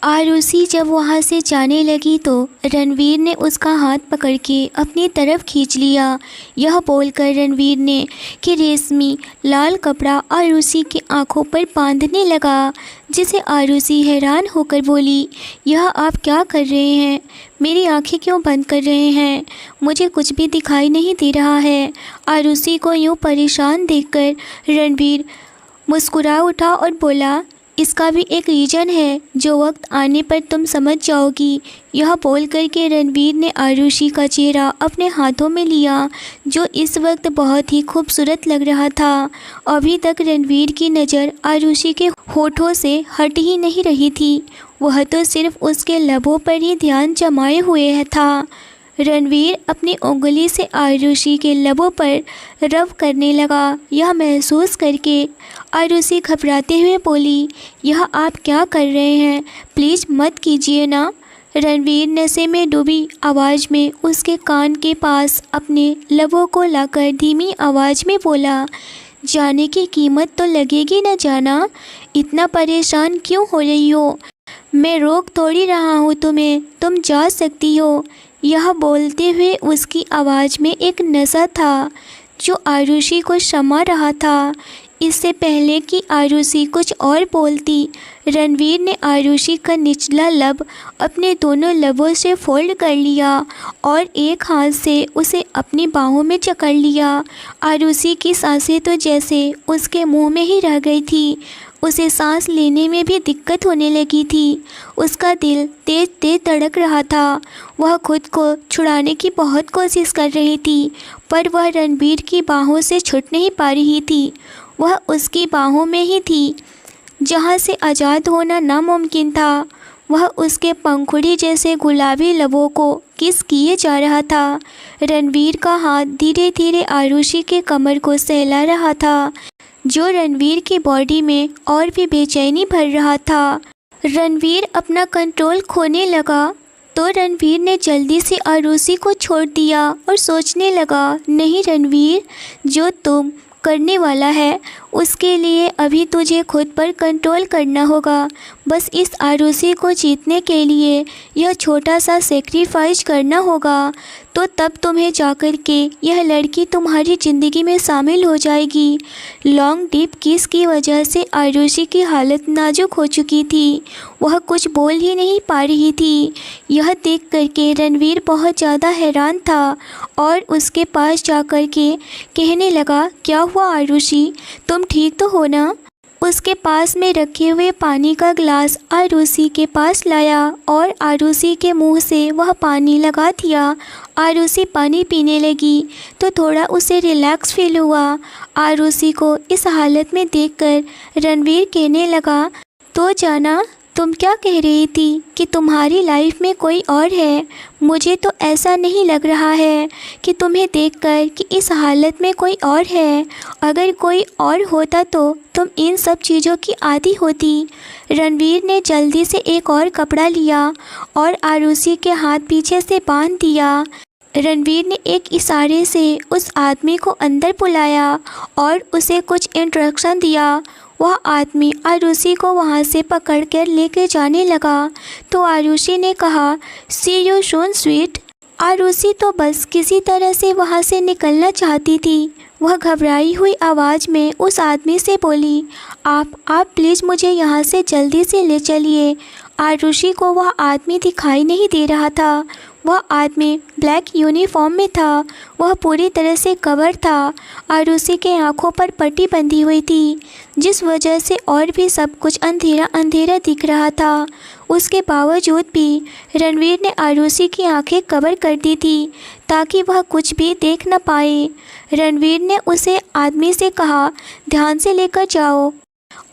आरुषि जब वहाँ से जाने लगी तो रणवीर ने उसका हाथ पकड़ के अपनी तरफ खींच लिया। यह बोलकर रणवीर ने कि रेशमी लाल कपड़ा आरुषि की आंखों पर बांधने लगा, जिसे आरुषि हैरान होकर बोली, यह आप क्या कर रहे हैं? मेरी आंखें क्यों बंद कर रहे हैं? मुझे कुछ भी दिखाई नहीं दे रहा है। आरुषि को यूँ परेशान देखकर रणवीर मुस्कुरा उठा और बोला, इसका भी एक रीज़न है जो वक्त आने पर तुम समझ जाओगी। यह बोल कर के रणवीर ने आरुषि का चेहरा अपने हाथों में लिया, जो इस वक्त बहुत ही खूबसूरत लग रहा था। अभी तक रणवीर की नज़र आरुषि के होठों से हट ही नहीं रही थी, वह तो सिर्फ उसके लबों पर ही ध्यान जमाए हुए था। रणवीर अपनी उंगली से आरुषि के लबों पर रब करने लगा। यह महसूस करके आरुषि घबराते हुए बोली, यह आप क्या कर रहे हैं? प्लीज़ मत कीजिए ना। रणवीर नशे में डूबी आवाज़ में उसके कान के पास अपने लबों को लाकर धीमी आवाज़ में बोला, जाने की कीमत तो लगेगी न जाना, इतना परेशान क्यों हो रही हो? मैं रोक थोड़ी रहा हूँ तुम्हें, तुम जा सकती हो। यह बोलते हुए उसकी आवाज़ में एक नशा था जो आरुषि को शमा रहा था। इससे पहले कि आरुषि कुछ और बोलती, रणवीर ने आरुषि का निचला लब अपने दोनों लबों से फोल्ड कर लिया और एक हाथ से उसे अपनी बाहों में जकड़ लिया। आरुषि की सांसें तो जैसे उसके मुंह में ही रह गई थी, उसे सांस लेने में भी दिक्कत होने लगी थी। उसका दिल तेज तेज धड़क रहा था। वह खुद को छुड़ाने की बहुत कोशिश कर रही थी, पर वह रणवीर की बाहों से छूट नहीं पा रही थी। वह उसकी बाहों में ही थी जहाँ से आज़ाद होना नामुमकिन था। वह उसके पंखुड़ी जैसे गुलाबी लबों को किस किए जा रहा था। रणवीर का हाथ धीरे धीरे आरुषि के कमर को सहला रहा था, जो रणवीर की बॉडी में और भी बेचैनी भर रहा था। रणवीर अपना कंट्रोल खोने लगा तो रणवीर ने जल्दी से आरुषि को छोड़ दिया और सोचने लगा, नहीं रणवीर, जो तुम करने वाला है उसके लिए अभी तुझे खुद पर कंट्रोल करना होगा। बस इस आरुषि को जीतने के लिए यह छोटा सा सेक्रीफाइस करना होगा, तो तब तुम्हें जाकर के यह लड़की तुम्हारी ज़िंदगी में शामिल हो जाएगी। लॉन्ग डीप किस की वजह से आरुषि की हालत नाजुक हो चुकी थी, वह कुछ बोल ही नहीं पा रही थी। यह देख करके रणवीर बहुत ज़्यादा हैरान था और उसके पास जाकर के कहने लगा, क्या हुआ आरुषि, तुम ठीक तो हो ना? उसके पास में रखे हुए पानी का ग्लास आरुषि के पास लाया और आरुषि के मुंह से वह पानी लगा दिया। आरुषि पानी पीने लगी तो थोड़ा उसे रिलैक्स फील हुआ। आरुषि को इस हालत में देखकर रणवीर कहने लगा, तो जाना, तुम क्या कह रही थी कि तुम्हारी लाइफ में कोई और है? मुझे तो ऐसा नहीं लग रहा है कि तुम्हें देखकर कि इस हालत में कोई और है। अगर कोई और होता तो तुम इन सब चीज़ों की आदी होती। रणवीर ने जल्दी से एक और कपड़ा लिया और आरुषि के हाथ पीछे से बांध दिया। रणवीर ने एक इशारे से उस आदमी को अंदर बुलाया और उसे कुछ इंस्ट्रक्शन दिया। वह आदमी आरुषि को वहाँ से पकड़कर लेके जाने लगा तो आरुषि ने कहा, सी यू सून स्वीट। आरुषि तो बस किसी तरह से वहाँ से निकलना चाहती थी। वह घबराई हुई आवाज़ में उस आदमी से बोली, आप प्लीज़ मुझे यहाँ से जल्दी से ले चलिए। आरुषि को वह आदमी दिखाई नहीं दे रहा था। वह आदमी ब्लैक यूनिफॉर्म में था। वह पूरी तरह से कवर था। आरुषि के आंखों पर पट्टी बंधी हुई थी, जिस वजह से और भी सब कुछ अंधेरा अंधेरा दिख रहा था। उसके बावजूद भी रणवीर ने आरुषि की आंखें कवर कर दी थी ताकि वह कुछ भी देख न पाए। रणवीर ने उसे आदमी से कहा, ध्यान से लेकर जाओ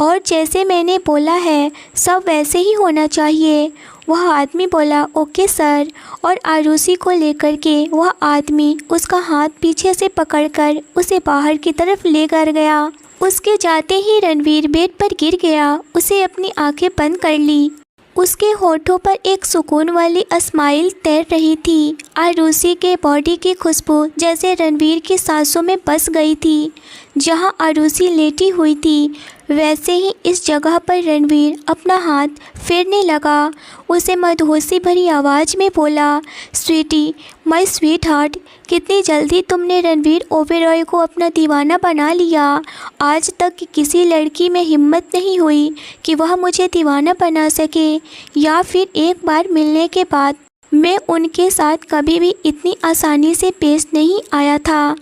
और जैसे मैंने बोला है सब वैसे ही होना चाहिए। वह आदमी बोला, ओके सर, और आरुषि को लेकर के वह आदमी उसका हाथ पीछे से पकड़कर उसे बाहर की तरफ ले कर गया। उसके जाते ही रणवीर बेड पर गिर गया। उसे अपनी आंखें बंद कर ली। उसके होठों पर एक सुकून वाली स्माइल तैर रही थी। आरुषि के बॉडी की खुशबू जैसे रणवीर की सांसों में बस गई थी। जहां आरुषि लेटी हुई थी। वैसे ही इस जगह पर रणवीर अपना हाथ फेरने लगा। उसे मदहोशी भरी आवाज़ में बोला, स्वीटी, माय स्वीट हार्ट, कितनी जल्दी तुमने रणवीर ओबेरॉय को अपना दीवाना बना लिया। आज तक किसी लड़की में हिम्मत नहीं हुई कि वह मुझे दीवाना बना सके, या फिर एक बार मिलने के बाद मैं उनके साथ कभी भी इतनी आसानी से पेश नहीं आया था।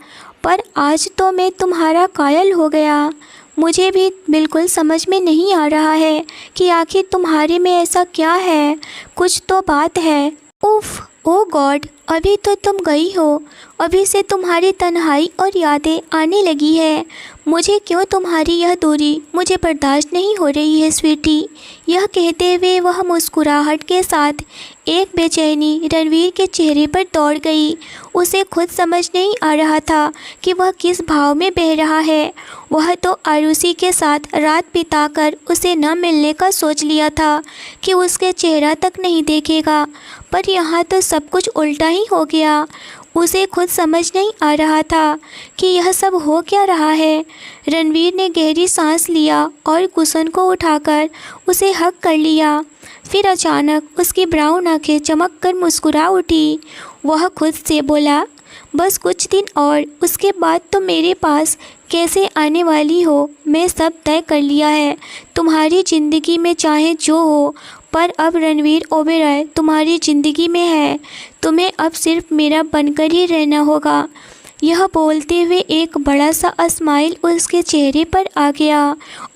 पर आज तो मैं तुम्हारा कायल हो गया। मुझे भी बिल्कुल समझ में नहीं आ रहा है कि आखिर तुम्हारे में ऐसा क्या है। कुछ तो बात है। उफ़, ओ गॉड, अभी तो तुम गई हो, अभी से तुम्हारी तन्हाई और यादें आने लगी है। मुझे क्यों तुम्हारी यह दूरी मुझे बर्दाश्त नहीं हो रही है स्वीटी। यह कहते हुए वह मुस्कुराहट के साथ एक बेचैनी रणवीर के चेहरे पर दौड़ गई। उसे खुद समझ नहीं आ रहा था कि वह किस भाव में बह रहा है। वह तो आरुषि के साथ रात बिताकर उसे न मिलने का सोच लिया था कि उसके चेहरा तक नहीं देखेगा, पर यहाँ तो सब कुछ उल्टा ही हो गया। उसे खुद समझ नहीं आ रहा था कि यह सब हो क्या रहा है। रणवीर ने गहरी सांस लिया और कुशन को उठाकर उसे हग कर लिया। फिर अचानक उसकी ब्राउन आंखें चमक कर मुस्कुरा उठी। वह खुद से बोला, बस कुछ दिन और, उसके बाद तो मेरे पास कैसे आने वाली हो, मैं सब तय कर लिया है। तुम्हारी ज़िंदगी में चाहे जो हो, पर अब रणवीर ओबेरॉय तुम्हारी ज़िंदगी में है। तुम्हें अब सिर्फ मेरा बनकर ही रहना होगा। यह बोलते हुए एक बड़ा सा स्माइल उसके चेहरे पर आ गया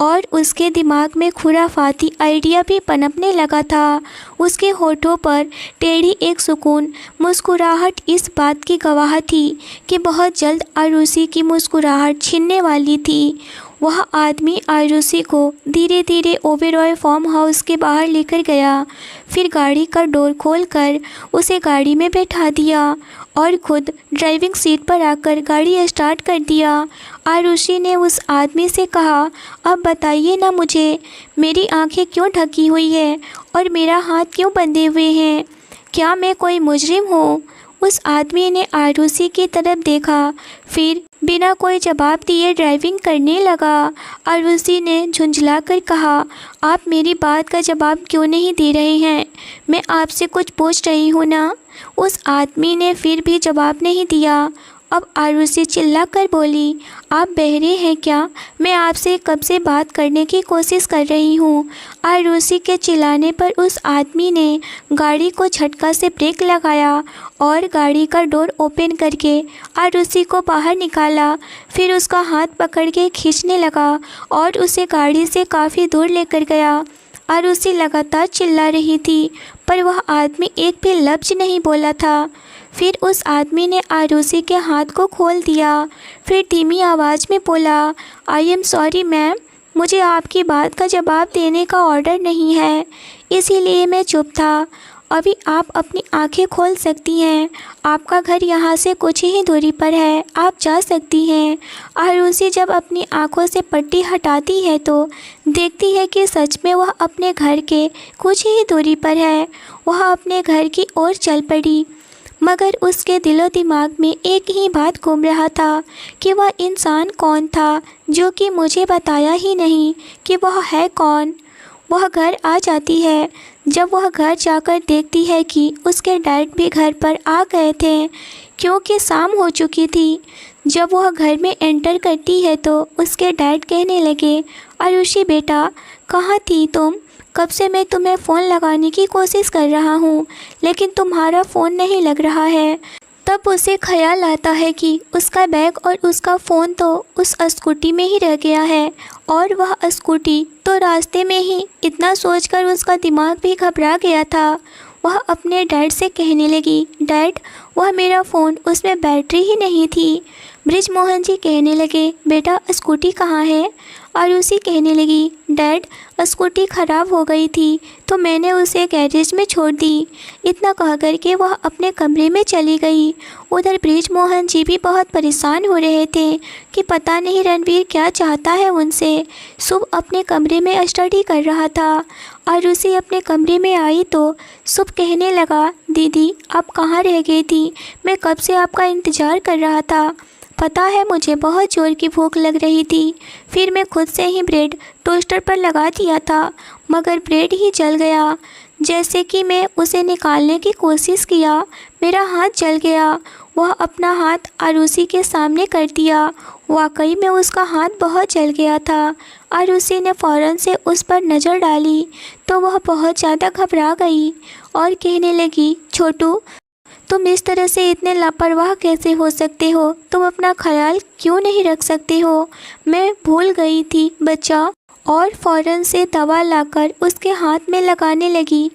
और उसके दिमाग में खुराफाती आइडिया भी पनपने लगा था। उसके होठों पर टेढ़ी एक सुकून मुस्कुराहट इस बात की गवाह थी कि बहुत जल्द आरुषि की मुस्कुराहट छिनने वाली थी। वह आदमी आरुषि को धीरे धीरे ओबेरॉय फार्म हाउस के बाहर लेकर गया। फिर गाड़ी का डोर खोलकर उसे गाड़ी में बैठा दिया और खुद ड्राइविंग सीट पर आकर गाड़ी स्टार्ट कर दिया। आरुषि ने उस आदमी से कहा, अब बताइए ना मुझे, मेरी आंखें क्यों ढकी हुई है और मेरा हाथ क्यों बंधे हुए हैं? क्या मैं कोई मुजरिम हूँ? उस आदमी ने आरुषि की तरफ देखा, फिर बिना कोई जवाब दिए ड्राइविंग करने लगा। आरुषि ने झुंझलाकर कहा, आप मेरी बात का जवाब क्यों नहीं दे रहे हैं? मैं आपसे कुछ पूछ रही हूँ ना। उस आदमी ने फिर भी जवाब नहीं दिया। अब आरुषि चिल्लाकर बोली, आप बहरे हैं क्या? मैं आपसे कब से बात करने की कोशिश कर रही हूँ। आरुषि के चिल्लाने पर उस आदमी ने गाड़ी को झटका से ब्रेक लगाया और गाड़ी का डोर ओपन करके आरुषि को बाहर निकाला। फिर उसका हाथ पकड़ के खींचने लगा और उसे गाड़ी से काफ़ी दूर लेकर गया। आरुषि लगातार चिल्ला रही थी, पर वह आदमी एक भी लफ्ज़ नहीं बोला था। फिर उस आदमी ने आरुषि के हाथ को खोल दिया। फिर धीमी आवाज़ में बोला, आई एम सॉरी मैम, मुझे आपकी बात का जवाब देने का ऑर्डर नहीं है, इसीलिए मैं चुप था। अभी आप अपनी आंखें खोल सकती हैं। आपका घर यहाँ से कुछ ही दूरी पर है, आप जा सकती हैं। आरुषि जब अपनी आंखों से पट्टी हटाती है तो देखती है कि सच में वह अपने घर के कुछ ही दूरी पर है। वह अपने घर की ओर चल पड़ी, मगर उसके दिलो दिमाग में एक ही बात घूम रहा था कि वह इंसान कौन था जो कि मुझे बताया ही नहीं कि वह है कौन। वह घर आ जाती है। जब वह घर जाकर देखती है कि उसके डैड भी घर पर आ गए थे, क्योंकि शाम हो चुकी थी। जब वह घर में एंटर करती है तो उसके डैड कहने लगे, आरुषि बेटा, कहाँ थी तुम? कब से मैं तुम्हें फ़ोन लगाने की कोशिश कर रहा हूँ, लेकिन तुम्हारा फ़ोन नहीं लग रहा है। तब उसे ख्याल आता है कि उसका बैग और उसका फ़ोन तो उस स्कूटी में ही रह गया है, और वह स्कूटी तो रास्ते में ही। इतना सोचकर उसका दिमाग भी घबरा गया था। वह अपने डैड से कहने लगी, डैड, वह मेरा फ़ोन, उसमें बैटरी ही नहीं थी। बृजमोहन जी कहने लगे, बेटा स्कूटी कहाँ है? आरुषि कहने लगी, डैड, स्कूटी ख़राब हो गई थी तो मैंने उसे गैरेज में छोड़ दी। इतना कह करके वह अपने कमरे में चली गई। उधर बृजमोहन जी भी बहुत परेशान हो रहे थे कि पता नहीं रणवीर क्या चाहता है उनसे। शुभ अपने कमरे में स्टडी कर रहा था। आरुषि अपने कमरे में आई तो शुभ कहने लगा, दीदी आप कहाँ रह गई थी? मैं कब से आपका इंतज़ार कर रहा था। पता है मुझे बहुत ज़ोर की भूख लग रही थी, फिर मैं खुद से ही ब्रेड टोस्टर पर लगा दिया था, मगर ब्रेड ही जल गया। जैसे कि मैं उसे निकालने की कोशिश किया, मेरा हाथ जल गया। वह अपना हाथ आरुषि के सामने कर दिया। वाकई में उसका हाथ बहुत जल गया था। आरुषि ने फ़ौरन से उस पर नज़र डाली तो वह बहुत ज़्यादा घबरा गई और कहने लगी, छोटू, तुम इस तरह से इतने लापरवाह कैसे हो सकते हो? तुम अपना ख्याल क्यों नहीं रख सकते हो? मैं भूल गई थी बच्चा। और फ़ौरन से दवा लाकर उसके हाथ में लगाने लगी।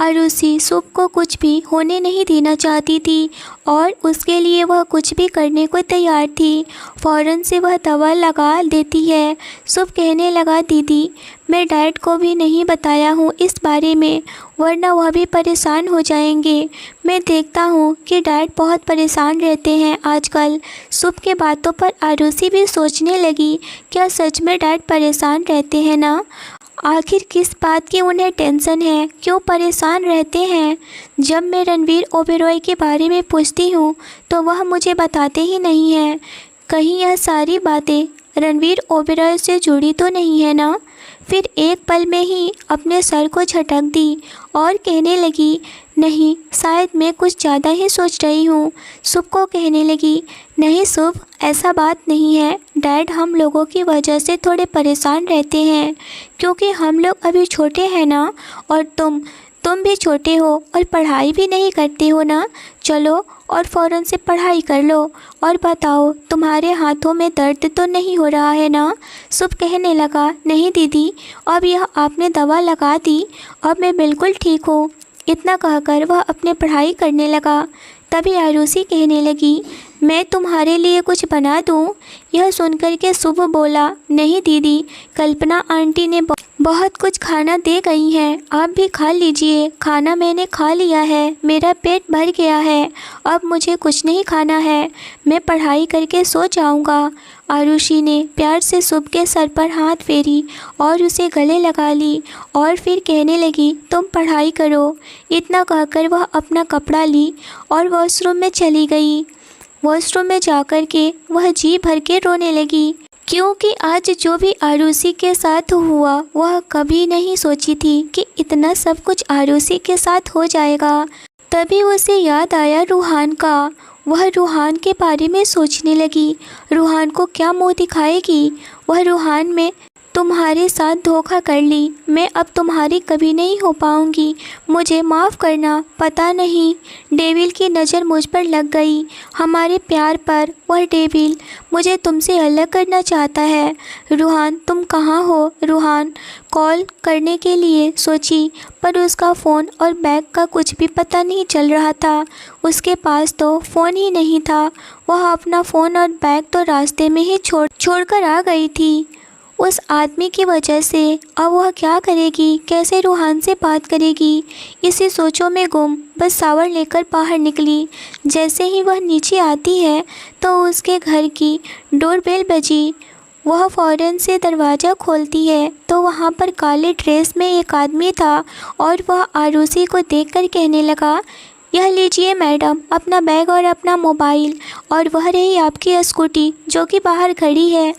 आरुषि शुभ को कुछ भी होने नहीं देना चाहती थी और उसके लिए वह कुछ भी करने को तैयार थी। फ़ौरन से वह दवा लगा देती है। शुभ कहने लगा, दीदी, मैं डैड को भी नहीं बताया हूँ इस बारे में, वरना वह भी परेशान हो जाएंगे। मैं देखता हूँ कि डैड बहुत परेशान रहते हैं आजकल। शुभ के बातों पर आरुषि भी सोचने लगी, क्या सच में डैड परेशान रहते हैं ना? आखिर किस बात की उन्हें टेंशन है, क्यों परेशान रहते हैं? जब मैं रणवीर ओबेरॉय के बारे में पूछती हूँ तो वह मुझे बताते ही नहीं हैं। कहीं यह सारी बातें रणवीर ओबेरॉय से जुड़ी तो नहीं है ना? फिर एक पल में ही अपने सर को झटक दी और कहने लगी, नहीं, शायद मैं कुछ ज़्यादा ही सोच रही हूँ। शुभ को कहने लगी, नहीं शुभ, ऐसा बात नहीं है। डैड हम लोगों की वजह से थोड़े परेशान रहते हैं, क्योंकि हम लोग अभी छोटे हैं ना, और तुम भी छोटे हो और पढ़ाई भी नहीं करते हो ना। चलो और फ़ौरन से पढ़ाई कर लो और बताओ, तुम्हारे हाथों में दर्द तो नहीं हो रहा है ना? शुभ कहने लगा, नहीं दीदी, अब यह आपने दवा लगा दी, अब मैं बिल्कुल ठीक हूँ। इतना कहकर वह अपने पढ़ाई करने लगा। तभी आरुषि कहने लगी, मैं तुम्हारे लिए कुछ बना दूँ? यह सुनकर के शुभ बोला, नहीं दीदी, कल्पना आंटी ने बहुत कुछ खाना दे गई हैं, आप भी खा लीजिए। खाना मैंने खा लिया है, मेरा पेट भर गया है, अब मुझे कुछ नहीं खाना है, मैं पढ़ाई करके सो जाऊंगा। आरुषि ने प्यार से शुभ के सर पर हाथ फेरी और उसे गले लगा ली और फिर कहने लगी, तुम पढ़ाई करो। इतना कहकर वह अपना कपड़ा ली और वॉशरूम में चली गई। वॉशरूम में जाकर के वह जी भर के रोने लगी, क्योंकि आज जो भी आरुषि के साथ हुआ वह कभी नहीं सोची थी कि इतना सब कुछ आरुषि के साथ हो जाएगा। तभी उसे याद आया रूहान का। वह रूहान के बारे में सोचने लगी, रूहान को क्या मुँह दिखाएगी? वह रूहान में तुम्हारे साथ धोखा कर ली, मैं अब तुम्हारी कभी नहीं हो पाऊंगी, मुझे माफ़ करना। पता नहीं डेविल की नज़र मुझ पर लग गई, हमारे प्यार पर। वह डेविल मुझे तुमसे अलग करना चाहता है। रूहान, तुम कहाँ हो? रूहान कॉल करने के लिए सोची, पर उसका फ़ोन और बैग का कुछ भी पता नहीं चल रहा था। उसके पास तो फ़ोन ही नहीं था। वह अपना फ़ोन और बैग तो रास्ते में ही छोड़कर आ गई थी उस आदमी की वजह से। अब वह क्या करेगी, कैसे रूहान से बात करेगी? इसी सोचों में गुम बस शावर लेकर बाहर निकली। जैसे ही वह नीचे आती है तो उसके घर की डोरबेल बजी। वह फ़ौरन से दरवाज़ा खोलती है तो वहाँ पर काले ड्रेस में एक आदमी था और वह आरुषि को देखकर कहने लगा, यह लीजिए मैडम, अपना बैग और अपना मोबाइल, और वह रही आपकी स्कूटी जो कि बाहर खड़ी है।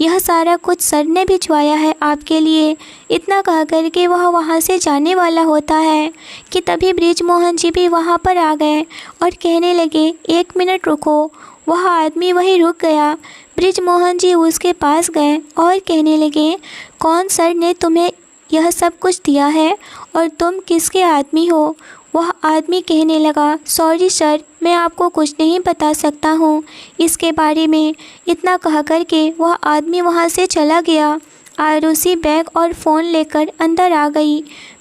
यह सारा कुछ सर ने भिजवाया है आपके लिए। इतना कह कर के वह वहाँ से जाने वाला होता है कि तभी बृजमोहन जी भी वहाँ पर आ गए और कहने लगे, एक मिनट रुको। वह आदमी वहीं रुक गया। बृजमोहन जी उसके पास गए और कहने लगे, कौन सर ने तुम्हें यह सब कुछ दिया है और तुम किसके आदमी हो? वह आदमी कहने लगा, सॉरी सर, मैं आपको कुछ नहीं बता सकता हूँ इसके बारे में। इतना कह कर के वह आदमी वहाँ से चला गया। आरुषि बैग और फ़ोन लेकर अंदर आ गई।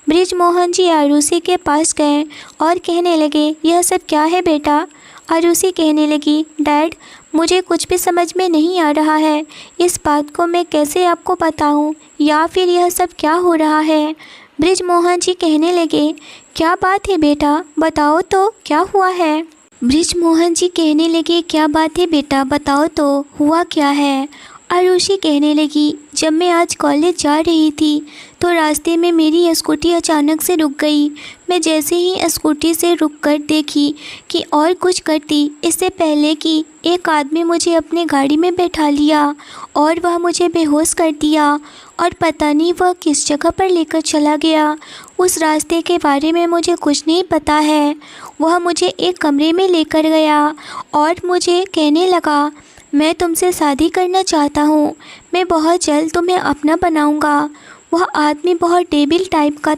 बृजमोहन जी आरुषि के पास गए और कहने लगे, यह सब क्या है बेटा? आरुषि कहने लगी, डैड, मुझे कुछ भी समझ में नहीं आ रहा है। इस बात को मैं कैसे आपको बताऊं, या फिर यह सब क्या हो रहा है? बृजमोहन जी कहने लगे, क्या बात है बेटा, बताओ तो क्या हुआ है? बृजमोहन जी कहने लगे, क्या बात है बेटा, बताओ तो हुआ क्या है? आरुषि कहने लगी, जब मैं आज कॉलेज जा रही थी तो रास्ते में मेरी स्कूटी अचानक से रुक गई। मैं जैसे ही स्कूटी से रुककर देखी कि और कुछ करती इससे पहले कि एक आदमी मुझे अपनी गाड़ी में बैठा लिया और वह मुझे बेहोश कर दिया और पता नहीं वह किस जगह पर लेकर चला गया। उस रास्ते के बारे में मुझे कुछ नहीं पता है। वह मुझे एक कमरे में लेकर गया और मुझे कहने लगा, मैं तुमसे शादी करना चाहता हूँ, मैं बहुत जल्द तुम्हें अपना बनाऊँगा। वह आदमी बहुत डेविल टाइप का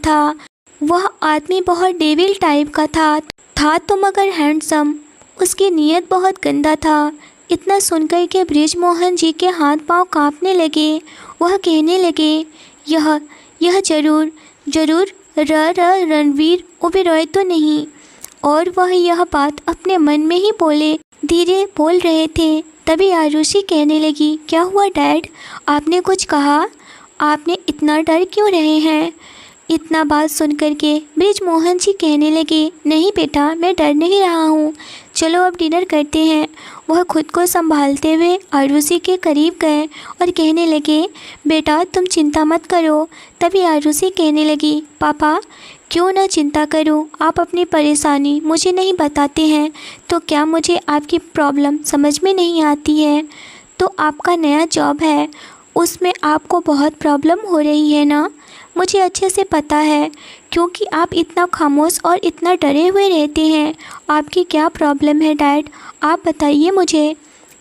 था तो मगर हैंडसम। उसकी नीयत बहुत गंदा था। इतना सुनकर के बृजमोहन जी के हाथ पांव कांपने लगे। वह कहने लगे, यह जरूर रणवीर ओबेरॉय तो नहीं। और वह यह बात अपने मन में ही धीरे बोल रहे थे। तभी आरुषि कहने लगी, क्या हुआ डैड, आपने कुछ कहा? आपने इतना डर क्यों रहे हैं? इतना बात सुनकर के बृजमोहन जी कहने लगे, नहीं बेटा, मैं डर नहीं रहा हूँ, चलो अब डिनर करते हैं। वह खुद को संभालते हुए आरुषि के करीब गए और कहने लगे, बेटा तुम चिंता मत करो। तभी आरुषि कहने लगी, पापा क्यों न चिंता करूं, आप अपनी परेशानी मुझे नहीं बताते हैं तो क्या मुझे आपकी प्रॉब्लम समझ में नहीं आती है? तो आपका नया जॉब है, उसमें आपको बहुत प्रॉब्लम हो रही है ना? मुझे अच्छे से पता है, क्योंकि आप इतना खामोश और इतना डरे हुए रहते हैं। आपकी क्या प्रॉब्लम है डैड, आप बताइए मुझे।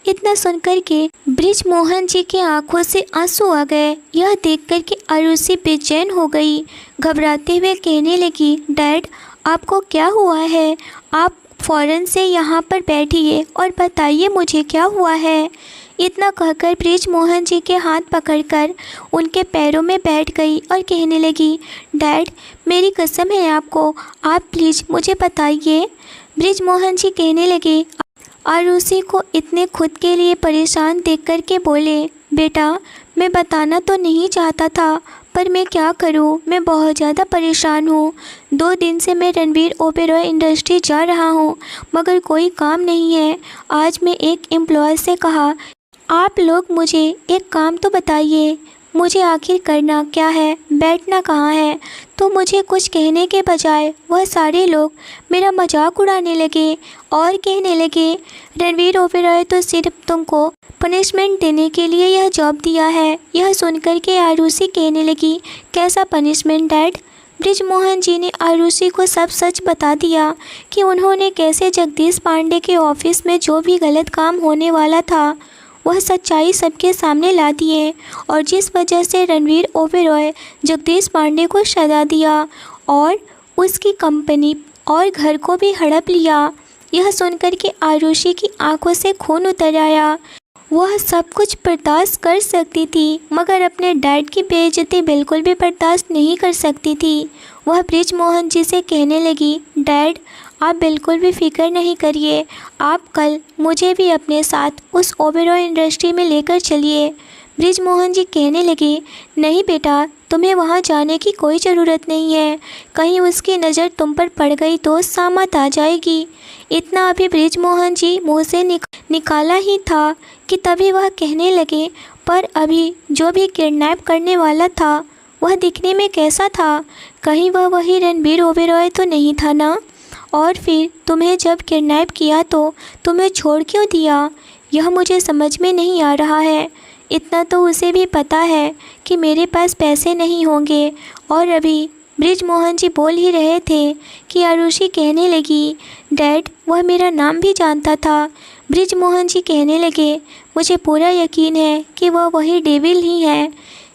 इतना सुनकर के बृजमोहन जी की आंखों से आंसू आ गए। यह देखकर के आरुषि बेचैन हो गई। घबराते हुए कहने लगी, डैड आपको क्या हुआ है? आप फ़ौरन से यहाँ पर बैठिए और बताइए मुझे क्या हुआ है। इतना कहकर बृजमोहन जी के हाथ पकड़कर उनके पैरों में बैठ गई और कहने लगी, डैड मेरी कसम है आपको, आप प्लीज़ मुझे बताइए। बृजमोहन जी कहने लगे, आरुषि को इतने खुद के लिए परेशान देखकर के बोले, बेटा मैं बताना तो नहीं चाहता था, पर मैं क्या करूं, मैं बहुत ज़्यादा परेशान हूं। 2 दिन से मैं रणवीर ओबेरॉय इंडस्ट्री जा रहा हूं, मगर कोई काम नहीं है। आज मैं एक एम्प्लॉय से कहा, आप लोग मुझे एक काम तो बताइए, मुझे आखिर करना क्या है, बैठना कहाँ है? तो मुझे कुछ कहने के बजाय वह सारे लोग मेरा मजाक उड़ाने लगे और कहने लगे, रणवीर ओबेरॉय तो सिर्फ तुमको पनिशमेंट देने के लिए यह जॉब दिया है। यह सुनकर के आरुषि कहने लगी, कैसा पनिशमेंट डैड? बृजमोहन जी ने आरुषि को सब सच बता दिया कि उन्होंने कैसे जगदीश पांडे के ऑफिस में जो भी गलत काम होने वाला था वह सच्चाई सबके सामने ला दिए और जिस वजह से रणवीर ओबेरॉय जगदीश पांडे को सजा दिया और उसकी कंपनी और घर को भी हड़प लिया। यह सुनकर के आरुषि की आंखों से खून उतर आया। वह सब कुछ बर्दाश्त कर सकती थी, मगर अपने डैड की बेइज्जती बिल्कुल भी बर्दाश्त नहीं कर सकती थी। वह बृजमोहन जी से कहने लगी, डैड आप बिल्कुल भी फिक्र नहीं करिए, आप कल मुझे भी अपने साथ उस ओबेरॉय इंडस्ट्री में लेकर चलिए। बृजमोहन जी कहने लगे, नहीं बेटा तुम्हें वहाँ जाने की कोई ज़रूरत नहीं है, कहीं उसकी नज़र तुम पर पड़ गई तो सामत आ जाएगी। इतना अभी बृजमोहन जी मुँह से निकाला ही था कि तभी वह कहने लगे, पर अभी जो भी किडनैप करने वाला था वह दिखने में कैसा था? कहीं वह वही रणवीर ओबेरॉय तो नहीं था ना? और फिर तुम्हें जब किडनैप किया तो तुम्हें छोड़ क्यों दिया? यह मुझे समझ में नहीं आ रहा है। इतना तो उसे भी पता है कि मेरे पास पैसे नहीं होंगे। और अभी बृजमोहन जी बोल ही रहे थे कि आरुषि कहने लगी, डैड वह मेरा नाम भी जानता था। बृजमोहन जी कहने लगे, मुझे पूरा यकीन है कि वह वही डेविल ही है।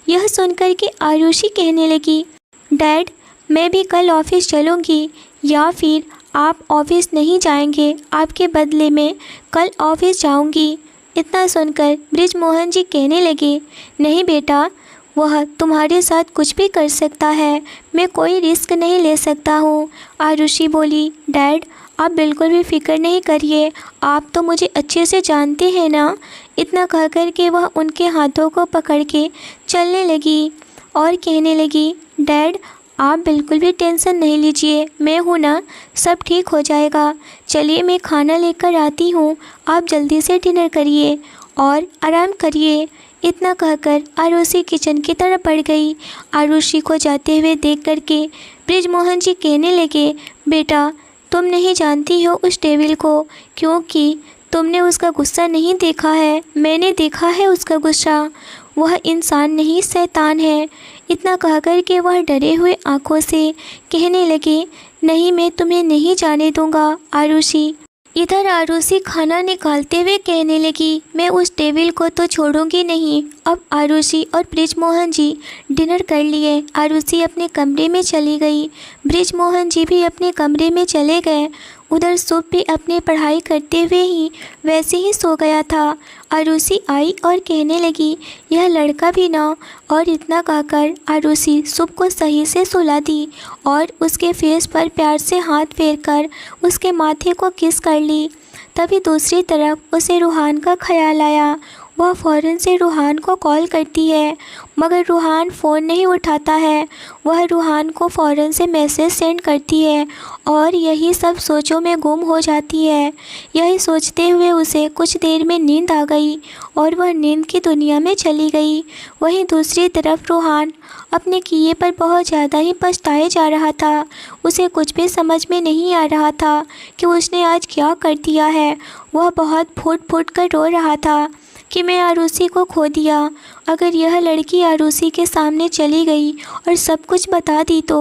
यह सुनकर के आरुषि कहने लगी, डैड मैं भी कल ऑफिस चलूँगी, या फिर आप ऑफिस नहीं जाएंगे, आपके बदले में कल ऑफिस जाऊंगी। इतना सुनकर बृजमोहन जी कहने लगे, नहीं बेटा वह तुम्हारे साथ कुछ भी कर सकता है, मैं कोई रिस्क नहीं ले सकता हूँ। आरुषि बोली, डैड आप बिल्कुल भी फिक्र नहीं करिए, आप तो मुझे अच्छे से जानते हैं ना। इतना कह कर के वह उनके हाथों को पकड़ के चलने लगी और कहने लगी, डैड आप बिल्कुल भी टेंशन नहीं लीजिए, मैं हूँ ना, सब ठीक हो जाएगा। चलिए मैं खाना लेकर आती हूँ, आप जल्दी से डिनर करिए। और आराम करिए। इतना कहकर आरुषि किचन की तरफ बढ़ गई। आरुषि को जाते हुए देख करके बृजमोहन जी कहने लगे, बेटा तुम नहीं जानती हो उस डेविल को, क्योंकि तुमने उसका गुस्सा नहीं देखा है। मैंने देखा है उसका गुस्सा। वह इंसान नहीं शैतान है। इतना कहकर के वह डरे हुए आंखों से कहने लगे, नहीं मैं तुम्हें नहीं जाने दूंगा आरुषि। इधर आरुषि खाना निकालते हुए कहने लगी, मैं उस डेविल को तो छोड़ूंगी नहीं। अब आरुषि और बृजमोहन जी डिनर कर लिए। आरुषि अपने कमरे में चली गई। बृजमोहन जी भी अपने कमरे में चले गए। उधर सुप भी अपनी पढ़ाई करते हुए ही वैसे ही सो गया था। आरुषि आई और कहने लगी, यह लड़का भी ना। और इतना कहकर आरुषि सुप को सही से सुला दी और उसके फेस पर प्यार से हाथ फेरकर उसके माथे को किस कर ली। तभी दूसरी तरफ उसे रूहान का ख्याल आया। वह फ़ौरन से रूहान को कॉल करती है, मगर रूहान फ़ोन नहीं उठाता है। वह रूहान को फ़ौरन से मैसेज सेंड करती है और यही सब सोचों में गुम हो जाती है। यही सोचते हुए उसे कुछ देर में नींद आ गई और वह नींद की दुनिया में चली गई। वहीं दूसरी तरफ रूहान अपने किए पर बहुत ज़्यादा ही पछताए जा रहा था। उसे कुछ भी समझ में नहीं आ रहा था कि उसने आज क्या कर दिया है। वह बहुत फूट फूट कर रो रहा था कि मैं आरुषि को खो दिया। अगर यह लड़की आरुषि के सामने चली गई और सब कुछ बता दी तो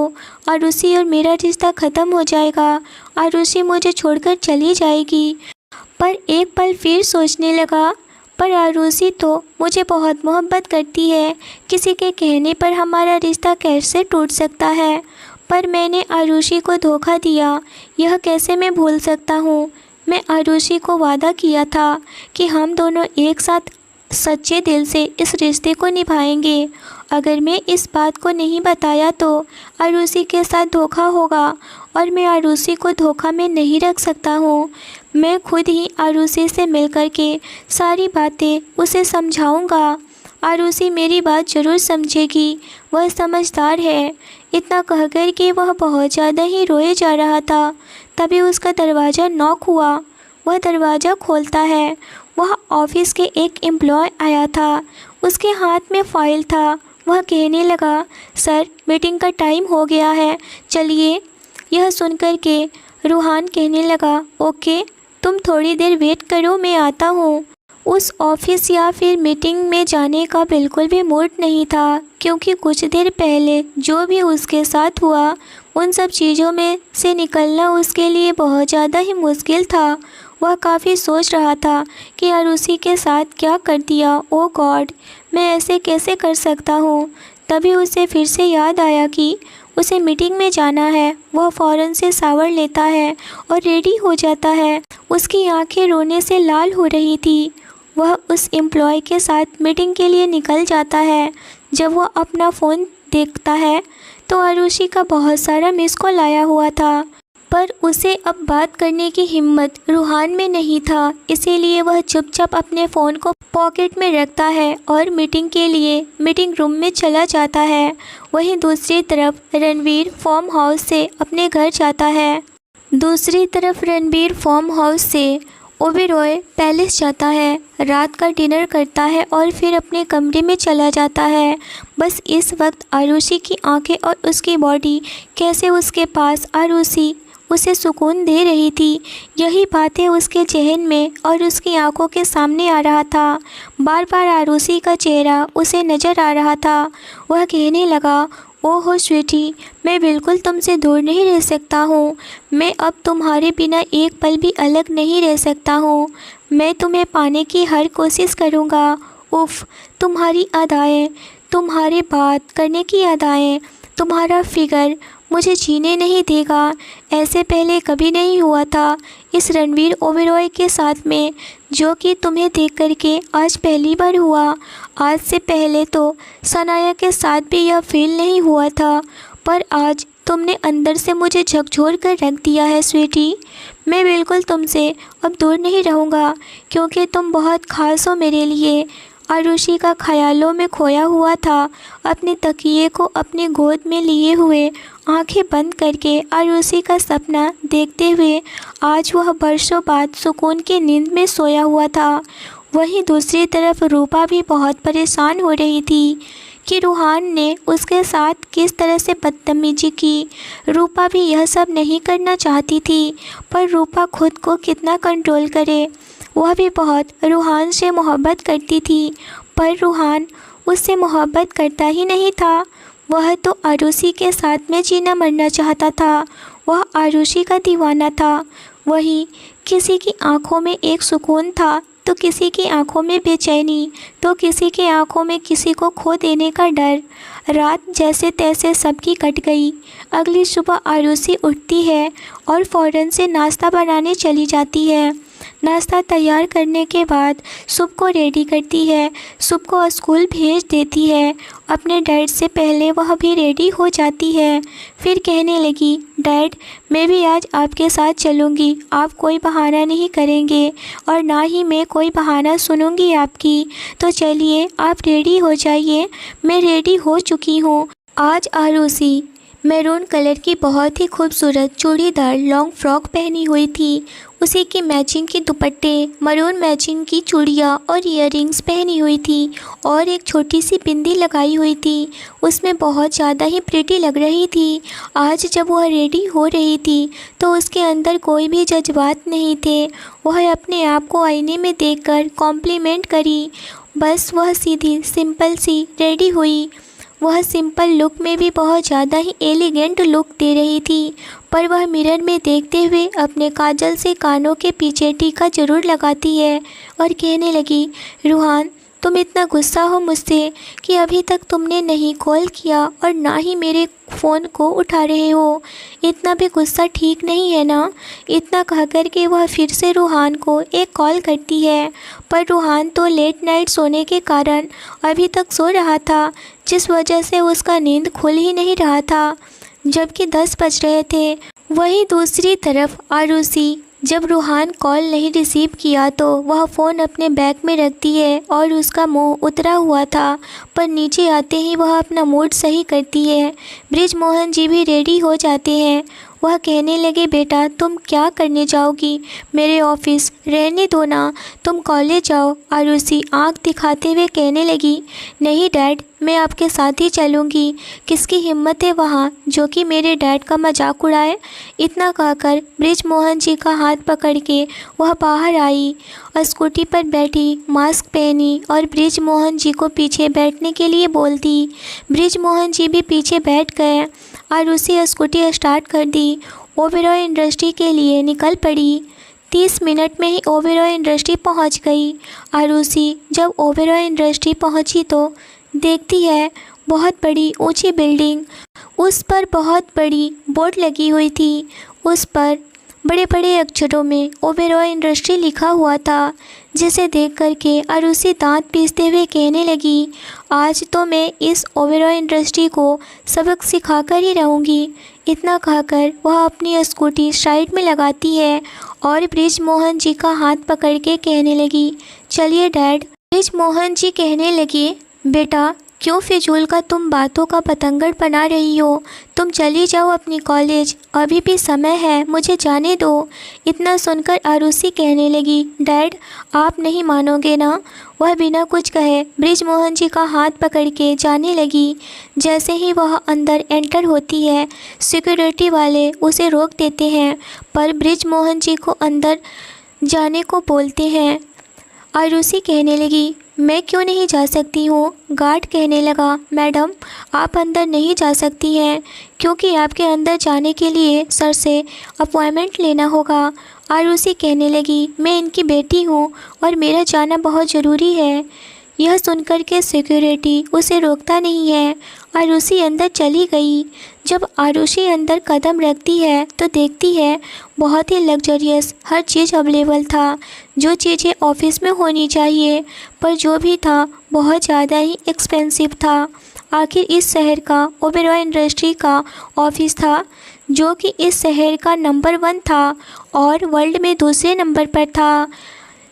आरुषि और मेरा रिश्ता ख़त्म हो जाएगा। आरुषि मुझे छोड़कर चली जाएगी। पर एक पल फिर सोचने लगा, पर आरुषि तो मुझे बहुत मोहब्बत करती है। किसी के कहने पर हमारा रिश्ता कैसे टूट सकता है। पर मैंने आरुषि को धोखा दिया, यह कैसे मैं भूल सकता हूँ। मैं आरुषि को वादा किया था कि हम दोनों एक साथ सच्चे दिल से इस रिश्ते को निभाएंगे। अगर मैं इस बात को नहीं बताया तो आरुषि के साथ धोखा होगा और मैं आरुषि को धोखा में नहीं रख सकता हूँ। मैं खुद ही आरुषि से मिलकर के सारी बातें उसे समझाऊंगा। आरुषि मेरी बात ज़रूर समझेगी, वह समझदार है। इतना कहकर कि वह बहुत ज़्यादा ही रोए जा रहा था। तभी उसका दरवाज़ा नॉक हुआ। वह दरवाज़ा खोलता है। वह ऑफिस के एक एम्प्लॉय आया था। उसके हाथ में फ़ाइल था। वह कहने लगा, सर मीटिंग का टाइम हो गया है, चलिए। यह सुनकर के रूहान कहने लगा, ओके तुम थोड़ी देर वेट करो, मैं आता हूँ। उस ऑफिस या फिर मीटिंग में जाने का बिल्कुल भी मूड नहीं था, क्योंकि कुछ देर पहले जो भी उसके साथ हुआ उन सब चीज़ों में से निकलना उसके लिए बहुत ज़्यादा ही मुश्किल था। वह काफ़ी सोच रहा था कि आरुषि के साथ क्या कर दिया। ओ गॉड, मैं ऐसे कैसे कर सकता हूँ। तभी उसे फिर से याद आया कि उसे मीटिंग में जाना है। वह फ़ौरन से शावर लेता है और रेडी हो जाता है। उसकी आंखें रोने से लाल हो रही थी। वह उस एम्प्लॉय के साथ मीटिंग के लिए निकल जाता है। जब वह अपना फ़ोन देखता है तो आरुषि का बहुत सारा मिस कॉल आया हुआ था, पर उसे अब बात करने की हिम्मत रूहान में नहीं था। इसीलिए वह चुपचाप अपने फ़ोन को पॉकेट में रखता है और मीटिंग के लिए मीटिंग रूम में चला जाता है। वहीं दूसरी तरफ रणवीर फार्म हाउस से अपने घर जाता है। दूसरी तरफ रणवीर फार्म हाउस से ओबेरॉय पैलेस जाता है, रात का डिनर करता है और फिर अपने कमरे में चला जाता है। बस इस वक्त आरुषि की आंखें और उसकी बॉडी कैसे उसके पास आरुषि उसे सुकून दे रही थी, यही बातें उसके जहन में और उसकी आंखों के सामने आ रहा था। बार बार आरुषि का चेहरा उसे नज़र आ रहा था। वह कहने लगा, ओहो स्वीटी, मैं बिल्कुल तुमसे दूर नहीं रह सकता हूँ। मैं अब तुम्हारे बिना एक पल भी अलग नहीं रह सकता हूँ। मैं तुम्हें पाने की हर कोशिश करूँगा। उफ़, तुम्हारी अदाएँ, तुम्हारे बात करने की अदाएँ, तुम्हारा फिगर मुझे जीने नहीं देगा। ऐसे पहले कभी नहीं हुआ था इस रणवीर ओबेरॉय के साथ में, जो कि तुम्हें देख करके आज पहली बार हुआ। आज से पहले तो सनाया के साथ भी यह फील नहीं हुआ था, पर आज तुमने अंदर से मुझे झकझोर कर रख दिया है स्वीटी। मैं बिल्कुल तुमसे अब दूर नहीं रहूँगा, क्योंकि तुम बहुत ख़ास हो मेरे लिए। आरुषि का ख्यालों में खोया हुआ था। अपने तकिए को अपने गोद में लिए हुए आंखें बंद करके आरुषि का सपना देखते हुए आज वह बरसों बाद सुकून की नींद में सोया हुआ था। वहीं दूसरी तरफ रूपा भी बहुत परेशान हो रही थी कि रूहान ने उसके साथ किस तरह से बदतमीजी की। रूपा भी यह सब नहीं करना चाहती थी, पर रूपा खुद को कितना कंट्रोल करे। वह भी बहुत रूहान से मोहब्बत करती थी, पर रूहान उससे मोहब्बत करता ही नहीं था। वह तो आरुषि के साथ में जीना मरना चाहता था। वह आरुषि का दीवाना था। वही किसी की आंखों में एक सुकून था, तो किसी की आंखों में बेचैनी, तो किसी की आंखों में किसी को खो देने का डर। रात जैसे तैसे सबकी कट गई। अगली सुबह आरुषि उठती है और फ़ौरन से नाश्ता बनाने चली जाती है। नाश्ता तैयार करने के बाद सुब को रेडी करती है। सुब को स्कूल भेज देती है। अपने डैड से पहले वह भी रेडी हो जाती है। फिर कहने लगी, डैड मैं भी आज आपके साथ चलूँगी। आप कोई बहाना नहीं करेंगे और ना ही मैं कोई बहाना सुनूँगी आपकी। तो चलिए आप रेडी हो जाइए, मैं रेडी हो चुकी हूँ। आज आरुषि मैरून कलर की बहुत ही खूबसूरत चूड़ीदार लॉन्ग फ्रॉक पहनी हुई थी। उसी की मैचिंग की दुपट्टे, मरून मैचिंग की चूड़ियाँ और इयररिंग्स पहनी हुई थी और एक छोटी सी बिंदी लगाई हुई थी। उसमें बहुत ज़्यादा ही प्रिटी लग रही थी। आज जब वह रेडी हो रही थी तो उसके अंदर कोई भी जज्बात नहीं थे। वह अपने आप को आईने में देखकर कॉम्प्लीमेंट करी। बस वह सीधी सिंपल सी रेडी हुई। वह सिंपल लुक में भी बहुत ज़्यादा ही एलिगेंट लुक दे रही थी, पर वह मिरर में देखते हुए अपने काजल से कानों के पीछे टीका ज़रूर लगाती है और कहने लगी, रूहान तुम इतना गुस्सा हो मुझसे कि अभी तक तुमने नहीं कॉल किया और ना ही मेरे फ़ोन को उठा रहे हो। इतना भी गुस्सा ठीक नहीं है ना। इतना कहकर के वह फिर से रूहान को एक कॉल करती है, पर रूहान तो लेट नाइट सोने के कारण अभी तक सो रहा था, जिस वजह से उसका नींद खुल ही नहीं रहा था, जबकि 10 बज रहे थे। वहीं दूसरी तरफ आरुषि जब रूहान कॉल नहीं रिसीव किया तो वह फ़ोन अपने बैग में रखती है और उसका मुंह उतरा हुआ था, पर नीचे आते ही वह अपना मूड सही करती है। ब्रिज मोहन जी भी रेडी हो जाते हैं। वह कहने लगे, बेटा तुम क्या करने जाओगी मेरे ऑफिस, रहने दो ना, तुम कॉलेज जाओ। आरुषि आंख दिखाते हुए कहने लगी, नहीं डैड मैं आपके साथ ही चलूँगी। किसकी हिम्मत है वहाँ जो कि मेरे डैड का मजाक उड़ाए। इतना कहकर ब्रिज मोहन जी का हाथ पकड़ के वह बाहर आई और स्कूटी पर बैठी, मास्क पहनी और ब्रिज मोहन जी को पीछे बैठने के लिए बोल दी। ब्रिज मोहन जी भी पीछे बैठ गए। आरुषि स्कूटी स्टार्ट कर दी। ओबेरॉय इंडस्ट्री के लिए निकल पड़ी। 30 मिनट में ही ओबेरॉय इंडस्ट्री पहुंच गई। आरुषि जब ओबेरॉय इंडस्ट्री पहुंची तो देखती है बहुत बड़ी ऊंची बिल्डिंग। उस पर बहुत बड़ी बोर्ड लगी हुई थी। उस पर बड़े बड़े अक्षरों में ओबेरॉय इंडस्ट्री लिखा हुआ था, जिसे देख करके आरुषि दांत पीसते हुए कहने लगी, आज तो मैं इस ओबेरॉय इंडस्ट्री को सबक सिखा कर ही रहूँगी। इतना कहकर वह अपनी स्कूटी साइड में लगाती है और ब्रिज मोहन जी का हाथ पकड़ के कहने लगी, चलिए डैड। ब्रिज मोहन जी कहने लगे, बेटा क्यों फिजूल का तुम बातों का पतंगड़ बना रही हो। तुम चली जाओ अपनी कॉलेज, अभी भी समय है, मुझे जाने दो। इतना सुनकर आरुषि कहने लगी, डैड आप नहीं मानोगे ना। वह बिना कुछ कहे ब्रिज मोहन जी का हाथ पकड़ के जाने लगी। जैसे ही वह अंदर एंटर होती है सिक्योरिटी वाले उसे रोक देते हैं, पर ब्रिज मोहन जी को अंदर जाने को बोलते हैं। आरुषि कहने लगी, मैं क्यों नहीं जा सकती हूँ। गार्ड कहने लगा, मैडम आप अंदर नहीं जा सकती हैं क्योंकि आपके अंदर जाने के लिए सर से अपॉइंटमेंट लेना होगा। आरुषि कहने लगी, मैं इनकी बेटी हूँ और मेरा जाना बहुत ज़रूरी है। यह सुनकर के सिक्योरिटी उसे रोकता नहीं है। आरुषि अंदर चली गई। जब आरुषि अंदर कदम रखती है तो देखती है बहुत ही लग्जरियस हर चीज़ अवेलेबल था, जो चीज़ें ऑफिस में होनी चाहिए, पर जो भी था बहुत ज़्यादा ही एक्सपेंसिव था। आखिर इस शहर का ओबेरॉय इंडस्ट्री का ऑफिस था, जो कि इस शहर का नंबर 1 था और वर्ल्ड में दूसरे नंबर पर था।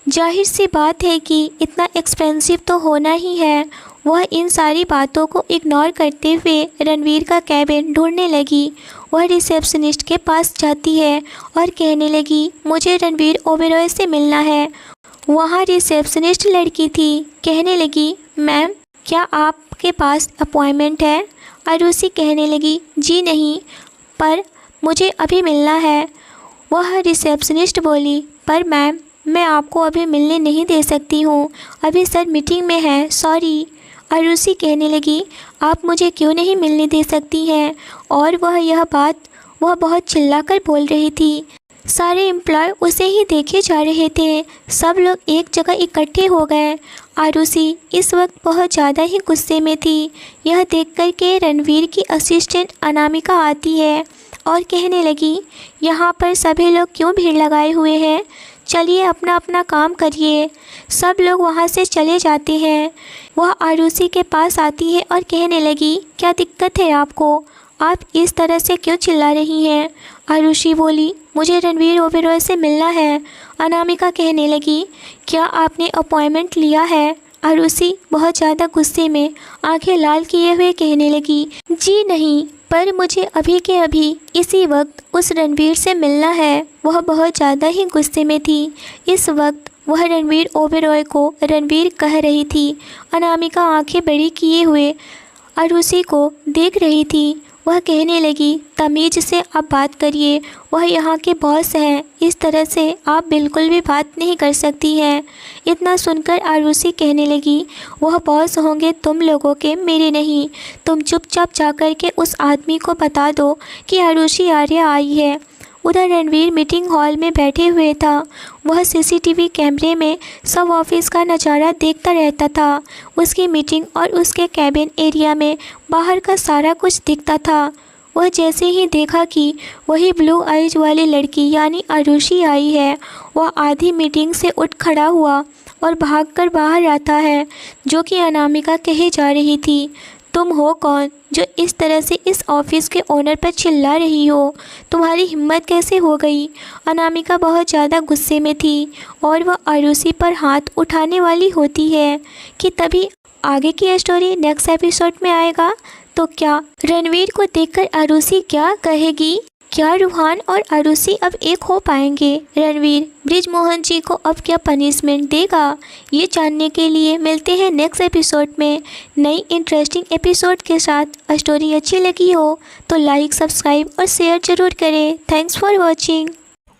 जाहिर सी बात है कि इतना एक्सपेंसिव तो होना ही है। वह इन सारी बातों को इग्नोर करते हुए रणवीर का कैबिन ढूंढने लगी। वह रिसेप्शनिस्ट के पास जाती है और कहने लगी, मुझे रणवीर ओबेरॉय से मिलना है। वहाँ रिसेप्शनिस्ट लड़की थी। कहने लगी, मैम क्या आपके पास अपॉइंटमेंट है? आरुषि कहने लगी, जी नहीं, पर मुझे अभी मिलना है। वह रिसेप्शनिस्ट बोली, पर मैम मैं आपको अभी मिलने नहीं दे सकती हूँ, अभी सर मीटिंग में है, सॉरी। आरुषि कहने लगी, आप मुझे क्यों नहीं मिलने दे सकती हैं? और यह बात वह बहुत चिल्लाकर बोल रही थी। सारे एम्प्लॉय उसे ही देखे जा रहे थे। सब लोग एक जगह इकट्ठे हो गए। आरुषि इस वक्त बहुत ज़्यादा ही गुस्से में थी। यह देखकर के रणवीर की असिस्टेंट अनामिका आती है और कहने लगी, यहाँ पर सभी लोग क्यों भीड़ लगाए हुए हैं? चलिए अपना अपना काम करिए। सब लोग वहाँ से चले जाते हैं। वह आरुषि के पास आती है और कहने लगी, क्या दिक्कत है आपको? आप इस तरह से क्यों चिल्ला रही हैं? आरुषि बोली, मुझे रणवीर ओबेरॉय से मिलना है। अनामिका कहने लगी, क्या आपने अपॉइंटमेंट लिया है? आरुषि बहुत ज़्यादा गुस्से में आंखें लाल किए हुए कहने लगी, जी नहीं, पर मुझे अभी के अभी इसी वक्त उस रणवीर से मिलना है। वह बहुत ज़्यादा ही गुस्से में थी। इस वक्त वह रणवीर ओबेरॉय को रणवीर कह रही थी। अनामिका आंखें बड़ी किए हुए आरुषि को देख रही थी। वह कहने लगी, तमीज़ से आप बात करिए, वह यहाँ के बॉस हैं, इस तरह से आप बिल्कुल भी बात नहीं कर सकती हैं। इतना सुनकर आरुषि कहने लगी, वह बॉस होंगे तुम लोगों के, मेरे नहीं। तुम चुपचाप जाकर के उस आदमी को बता दो कि आरुषि आर्या आई है। उधर रणवीर मीटिंग हॉल में बैठे हुए था। वह सीसीटीवी कैमरे में सब ऑफिस का नज़ारा देखता रहता था। उसकी मीटिंग और उसके कैबिन एरिया में बाहर का सारा कुछ दिखता था। वह जैसे ही देखा कि वही ब्लू आइज वाली लड़की यानी आरुषि आई है, वह आधी मीटिंग से उठ खड़ा हुआ और भागकर बाहर आता है, जो कि अनामिका कहे जा रही थी, तुम हो कौन जो इस तरह से इस ऑफिस के ओनर पर चिल्ला रही हो? तुम्हारी हिम्मत कैसे हो गई? अनामिका बहुत ज़्यादा गुस्से में थी और वह आरुषि पर हाथ उठाने वाली होती है कि तभी आगे की स्टोरी नेक्स्ट एपिसोड में आएगा। तो क्या रणवीर को देखकर आरुषि क्या कहेगी? क्या रूहान और आरुषि अब एक हो पाएंगे? रणवीर ब्रिजमोहन जी को अब क्या पनिशमेंट देगा? ये जानने के लिए मिलते हैं नेक्स्ट एपिसोड में नई इंटरेस्टिंग एपिसोड के साथ। स्टोरी अच्छी लगी हो तो लाइक, सब्सक्राइब और शेयर ज़रूर करें। Thanks for watching.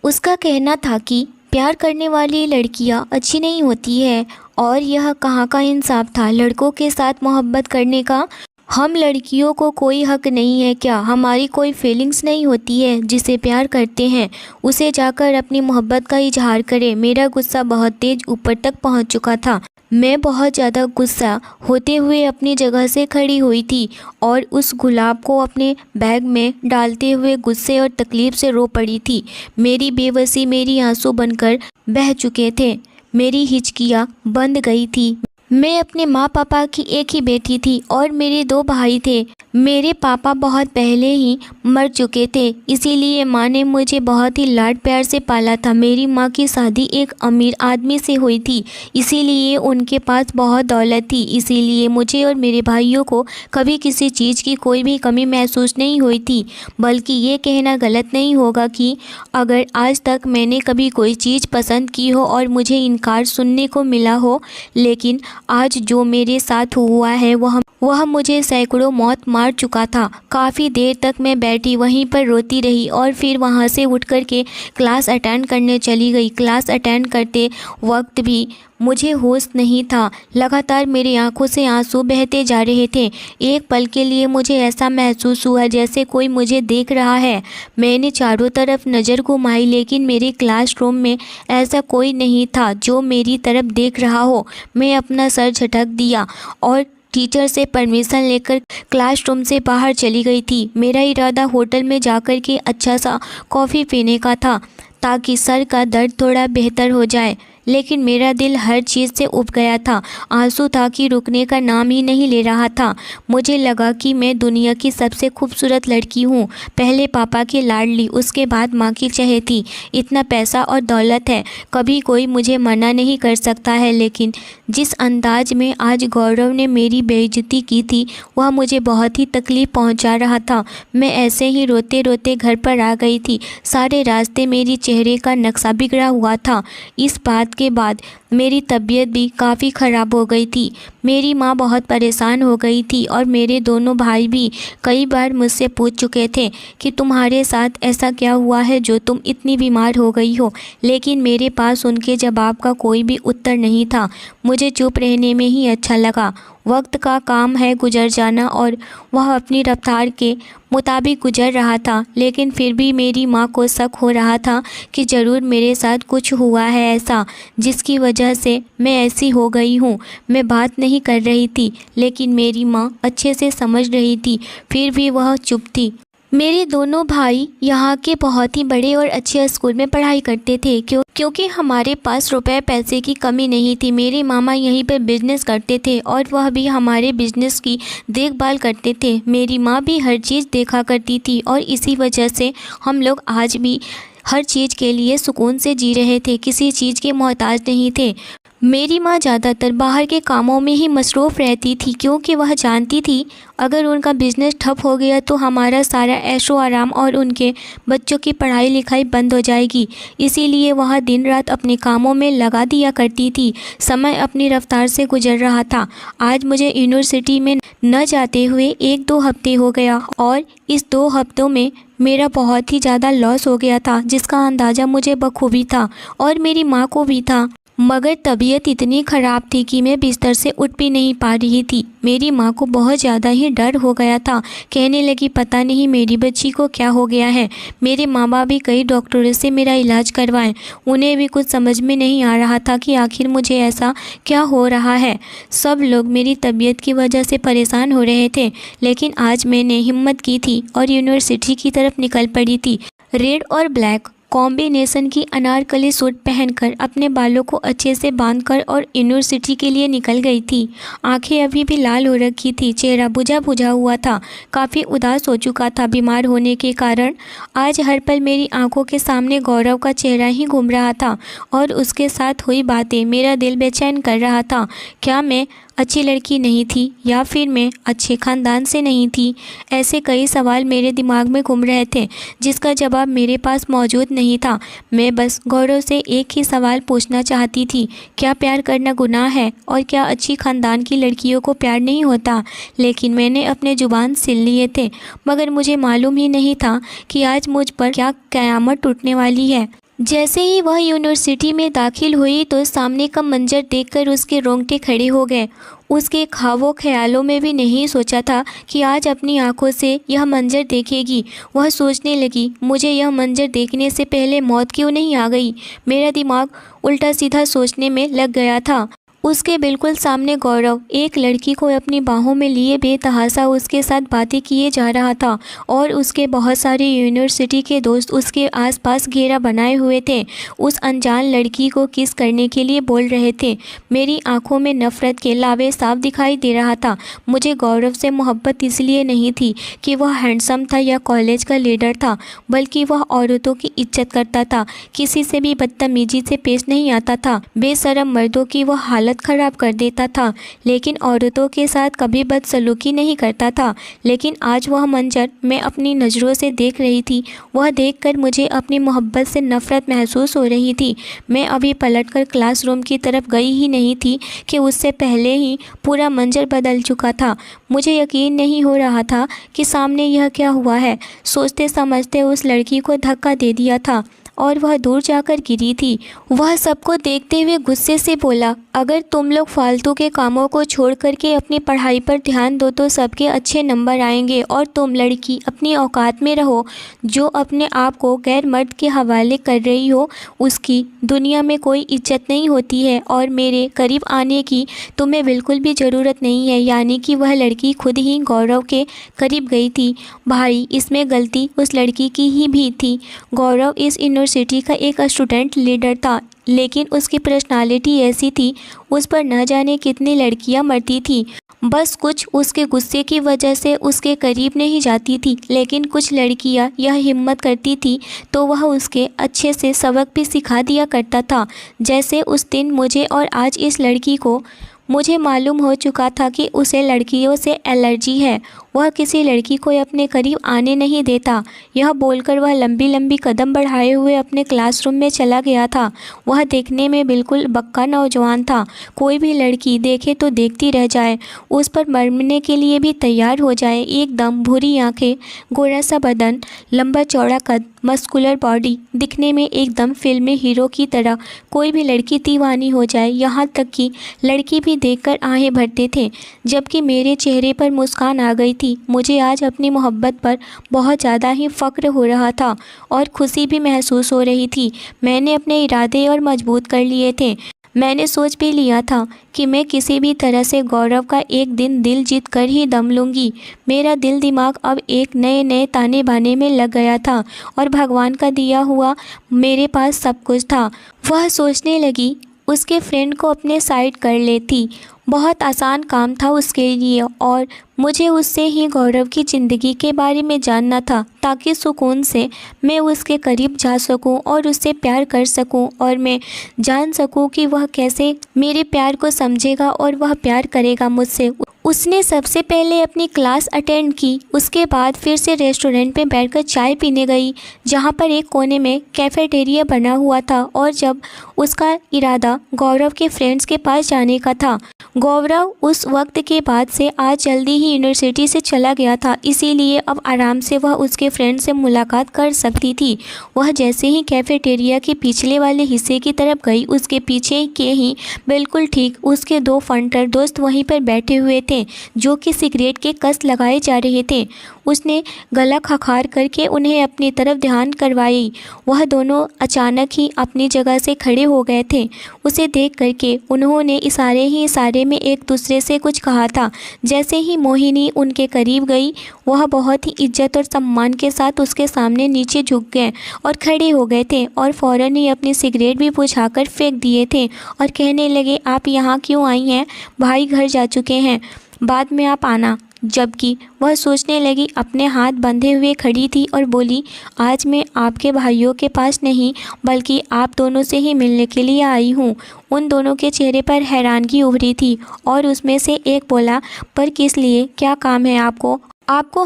उसका कहना था कि प्यार करने वाली लड़कियां अच्छी नहीं होती है और यह कहाँ का इंसाफ था लड़कों के साथ मोहब्बत करने का। हम लड़कियों को कोई हक नहीं है क्या? हमारी कोई फीलिंग्स नहीं होती है? जिसे प्यार करते हैं उसे जाकर अपनी मोहब्बत का इजहार करें। मेरा गुस्सा बहुत तेज ऊपर तक पहुंच चुका था। मैं बहुत ज़्यादा गुस्सा होते हुए अपनी जगह से खड़ी हुई थी और उस गुलाब को अपने बैग में डालते हुए गुस्से और तकलीफ़ से रो पड़ी थी। मेरी बेबसी मेरी आंसू बनकर बह चुके थे। मेरी हिचकियाँ बंद गई थी। मैं अपने माँ पापा की एक ही बेटी थी और मेरे 2 भाई थे। मेरे पापा बहुत पहले ही मर चुके थे, इसीलिए माँ ने मुझे बहुत ही लाड प्यार से पाला था। मेरी माँ की शादी एक अमीर आदमी से हुई थी, इसीलिए उनके पास बहुत दौलत थी। इसीलिए मुझे और मेरे भाइयों को कभी किसी चीज़ की कोई भी कमी महसूस नहीं हुई थी। बल्कि ये कहना गलत नहीं होगा कि अगर आज तक मैंने कभी कोई चीज़ पसंद की हो और मुझे इनकार सुनने को मिला हो, लेकिन आज जो मेरे साथ हुआ है वह मुझे सैकड़ों मौत मार चुका था। काफ़ी देर तक मैं बैठी वहीं पर रोती रही और फिर वहाँ से उठ कर के क्लास अटेंड करने चली गई। क्लास अटेंड करते वक्त भी मुझे होश नहीं था। लगातार मेरी आंखों से आंसू बहते जा रहे थे। एक पल के लिए मुझे ऐसा महसूस हुआ जैसे कोई मुझे देख रहा है। मैंने चारों तरफ नज़र घुमाई, लेकिन मेरे क्लासरूम में ऐसा कोई नहीं था जो मेरी तरफ देख रहा हो। मैं अपना सर झटक दिया और टीचर से परमिशन लेकर क्लासरूम से बाहर चली गई थी। मेरा इरादा होटल में जाकर के अच्छा सा कॉफ़ी पीने का था ताकि सर का दर्द थोड़ा बेहतर हो जाए। लेकिन मेरा दिल हर चीज़ से उब गया था। आंसू था कि रुकने का नाम ही नहीं ले रहा था। मुझे लगा कि मैं दुनिया की सबसे खूबसूरत लड़की हूँ, पहले पापा की लाडली, उसके बाद माँ की चहेती। इतना पैसा और दौलत है, कभी कोई मुझे मना नहीं कर सकता है। लेकिन जिस अंदाज में आज गौरव ने मेरी बेइज्जती की थी, वह मुझे बहुत ही तकलीफ़ पहुंचा रहा था। मैं ऐसे ही रोते रोते घर पर आ गई थी। सारे रास्ते मेरी चेहरे का नक्शा बिगड़ा हुआ था। इस बात के बाद मेरी तबीयत भी काफ़ी ख़राब हो गई थी। मेरी माँ बहुत परेशान हो गई थी और मेरे दोनों भाई भी कई बार मुझसे पूछ चुके थे कि तुम्हारे साथ ऐसा क्या हुआ है जो तुम इतनी बीमार हो गई हो, लेकिन मेरे पास उनके जवाब का कोई भी उत्तर नहीं था। मुझे चुप रहने में ही अच्छा लगा। वक्त का काम है गुजर जाना और वह अपनी रफ्तार के मुताबिक गुजर रहा था, लेकिन फिर भी मेरी माँ को शक हो रहा था कि ज़रूर मेरे साथ कुछ हुआ है ऐसा जिसकी वजह से मैं ऐसी हो गई हूँ। मैं बात नहीं कर रही थी, लेकिन मेरी माँ अच्छे से समझ रही थी, फिर भी वह चुप थी। मेरे दोनों भाई यहाँ के बहुत ही बड़े और अच्छे स्कूल में पढ़ाई करते थे, क्योंकि हमारे पास रुपए पैसे की कमी नहीं थी। मेरे मामा यहीं पर बिजनेस करते थे और वह भी हमारे बिजनेस की देखभाल करते थे। मेरी माँ भी हर चीज़ देखा करती थी और इसी वजह से हम लोग आज भी हर चीज़ के लिए सुकून से जी रहे थे, किसी चीज़ के मोहताज नहीं थे। मेरी माँ ज़्यादातर बाहर के कामों में ही मसरूफ़ रहती थी, क्योंकि वह जानती थी अगर उनका बिज़नेस ठप हो गया तो हमारा सारा ऐशो आराम और उनके बच्चों की पढ़ाई लिखाई बंद हो जाएगी। इसीलिए वह दिन रात अपने कामों में लगा दिया करती थी। समय अपनी रफ्तार से गुजर रहा था। आज मुझे यूनिवर्सिटी में न जाते हुए 1-2 हफ्ते हो गया और इस 2 हफ्तों में मेरा बहुत ही ज़्यादा लॉस हो गया था, जिसका अंदाज़ा मुझे बखूबी था और मेरी माँ को भी था। मगर तबीयत इतनी ख़राब थी कि मैं बिस्तर से उठ भी नहीं पा रही थी। मेरी माँ को बहुत ज़्यादा ही डर हो गया था। कहने लगी, पता नहीं मेरी बच्ची को क्या हो गया है। मेरे माँ बाप भी कई डॉक्टरों से मेरा इलाज करवाएं, उन्हें भी कुछ समझ में नहीं आ रहा था कि आखिर मुझे ऐसा क्या हो रहा है। सब लोग मेरी तबीयत की वजह से परेशान हो रहे थे, लेकिन आज मैंने हिम्मत की थी और यूनिवर्सिटी की तरफ निकल पड़ी थी। रेड और ब्लैक कॉम्बिनेशन की अनारकली सूट पहनकर अपने बालों को अच्छे से बांधकर और यूनिवर्सिटी के लिए निकल गई थी। आंखें अभी भी लाल हो रखी थी, चेहरा बुझा बुझा हुआ था, काफ़ी उदास हो चुका था बीमार होने के कारण। आज हर पल मेरी आंखों के सामने गौरव का चेहरा ही घूम रहा था और उसके साथ हुई बातें मेरा दिल बेचैन कर रहा था। क्या मैं अच्छी लड़की नहीं थी या फिर मैं अच्छे ख़ानदान से नहीं थी? ऐसे कई सवाल मेरे दिमाग में घूम रहे थे, जिसका जवाब मेरे पास मौजूद नहीं था। मैं बस गौरव से एक ही सवाल पूछना चाहती थी, क्या प्यार करना गुनाह है और क्या अच्छी ख़ानदान की लड़कियों को प्यार नहीं होता? लेकिन मैंने अपने ज़ुबान सिल लिए थे, मगर मुझे मालूम ही नहीं था कि आज मुझ पर क्या क़यामत टूटने वाली है। जैसे ही वह यूनिवर्सिटी में दाखिल हुई तो सामने का मंजर देखकर उसके रोंगटे खड़े हो गए। उसके ख्वाबों ख्यालों में भी नहीं सोचा था कि आज अपनी आंखों से यह मंजर देखेगी। वह सोचने लगी, मुझे यह मंजर देखने से पहले मौत क्यों नहीं आ गई। मेरा दिमाग उल्टा सीधा सोचने में लग गया था। उसके बिल्कुल सामने गौरव एक लड़की को अपनी बाहों में लिए बेतहाशा उसके साथ बातें किए जा रहा था और उसके बहुत सारे यूनिवर्सिटी के दोस्त उसके आसपास घेरा बनाए हुए थे। उस अनजान लड़की को किस करने के लिए बोल रहे थे। मेरी आंखों में नफ़रत के लावे साफ दिखाई दे रहा था। मुझे गौरव से मोहब्बत इसलिए नहीं थी कि वह हैंडसम था या कॉलेज का लीडर था, बल्कि वह औरतों की इज्जत करता था, किसी से भी बदतमीजी से पेश नहीं आता था, बेशरम मर्दों की वह हालत खराब कर देता था, लेकिन औरतों के साथ कभी बदसलूकी नहीं करता था। लेकिन आज वह मंजर मैं अपनी नज़रों से देख रही थी। वह देखकर मुझे अपनी मोहब्बत से नफ़रत महसूस हो रही थी। मैं अभी पलटकर क्लासरूम की तरफ गई ही नहीं थी कि उससे पहले ही पूरा मंजर बदल चुका था। मुझे यकीन नहीं हो रहा था कि सामने यह क्या हुआ है। सोचते समझते उस लड़की को धक्का दे दिया था और वह दूर जाकर गिरी थी। वह सबको देखते हुए गुस्से से बोला, अगर तुम लोग फालतू के कामों को छोड़ करके अपनी पढ़ाई पर ध्यान दो तो सबके अच्छे नंबर आएंगे और तुम लड़की अपनी औकात में रहो। जो अपने आप को गैर मर्द के हवाले कर रही हो उसकी दुनिया में कोई इज्जत नहीं होती है और मेरे करीब आने की तुम्हें बिल्कुल भी ज़रूरत नहीं है। यानी कि वह लड़की खुद ही गौरव के करीब गई थी। भाई, इसमें गलती उस लड़की की ही भी थी। गौरव इस यूनिवर्सिटी का एक स्टूडेंट लीडर था। लेकिन उसकी पर्सनालिटी ऐसी थी, उस पर न जाने कितनी लड़कियां मरती थी। बस कुछ उसके गुस्से की वजह से उसके करीब नहीं जाती थी, लेकिन कुछ लड़कियां यह हिम्मत करती थी तो वह उसके अच्छे से सबक भी सिखा दिया करता था। जैसे उस दिन मुझे और आज इस लड़की को। मुझे मालूम हो चुका था कि उसे लड़कियों से एलर्जी है। वह किसी लड़की को अपने करीब आने नहीं देता। यह बोलकर वह लंबी लंबी कदम बढ़ाए हुए अपने क्लासरूम में चला गया था। वह देखने में बिल्कुल बक्का नौजवान था। कोई भी लड़की देखे तो देखती रह जाए, उस पर मरने के लिए भी तैयार हो जाए। एकदम भूरी आंखें, गोरा सा बदन, लंबा चौड़ा कद, मस्कुलर बॉडी, दिखने में एकदम फिल्मी हीरो की तरह कोई भी लड़की दीवानी हो जाए। यहाँ तक कि लड़की भी देखकर आहें भरते थे। जबकि मेरे चेहरे पर मुस्कान आ गई थी। मुझे आज अपनी मोहब्बत पर बहुत ज़्यादा ही फ़ख्र हो रहा था और खुशी भी महसूस हो रही थी। मैंने अपने इरादे और मजबूत कर लिए थे। मैंने सोच भी लिया था कि मैं किसी भी तरह से गौरव का एक दिन दिल जीत कर ही दम लूँगी। मेरा दिल दिमाग अब एक नए नए ताने बाने में लग गया था और भगवान का दिया हुआ मेरे पास सब कुछ था। वह सोचने लगी उसके फ्रेंड को अपने साइड कर लेती। बहुत आसान काम था उसके लिए और मुझे उससे ही गौरव की ज़िंदगी के बारे में जानना था, ताकि सुकून से मैं उसके करीब जा सकूं और उससे प्यार कर सकूं और मैं जान सकूं कि वह कैसे मेरे प्यार को समझेगा और वह प्यार करेगा मुझसे। उसने सबसे पहले अपनी क्लास अटेंड की, उसके बाद फिर से रेस्टोरेंट में बैठकर चाय पीने गई, जहां पर एक कोने में कैफ़ेटेरिया बना हुआ था। और जब उसका इरादा गौरव के फ्रेंड्स के पास जाने का था, गौरव उस वक्त के बाद से आज जल्दी ही यूनिवर्सिटी से चला गया था, इसीलिए अब आराम से वह उसके फ्रेंड से मुलाकात कर सकती थी। वह जैसे ही कैफ़ेटेरिया के पिछले वाले हिस्से की तरफ गई, उसके पीछे के ही बिल्कुल ठीक उसके दो फंटर दोस्त वहीं पर बैठे हुए थे, जो कि सिगरेट के कस लगाए जा रहे थे। उसने गला खखार करके उन्हें अपनी तरफ ध्यान करवाई। वह दोनों अचानक ही अपनी जगह से खड़े हो गए थे। उसे देख करके उन्होंने इशारे ही इशारे में एक दूसरे से कुछ कहा था। जैसे ही मोहिनी उनके करीब गई, वह बहुत ही इज्जत और सम्मान के साथ उसके सामने नीचे झुक गए और खड़े हो गए थे और फ़ौरन ही अपनी सिगरेट भी बुझाकर फेंक दिए थे और कहने लगे, आप यहाँ क्यों आई हैं? भाई घर जा चुके हैं, बाद में आप आना। जबकि वह सोचने लगी, अपने हाथ बंधे हुए खड़ी थी और बोली, आज मैं आपके भाइयों के पास नहीं बल्कि आप दोनों से ही मिलने के लिए आई हूँ। उन दोनों के चेहरे पर हैरानगी उभरी थी और उसमें से एक बोला, पर किस लिए, क्या काम है आपको? आपको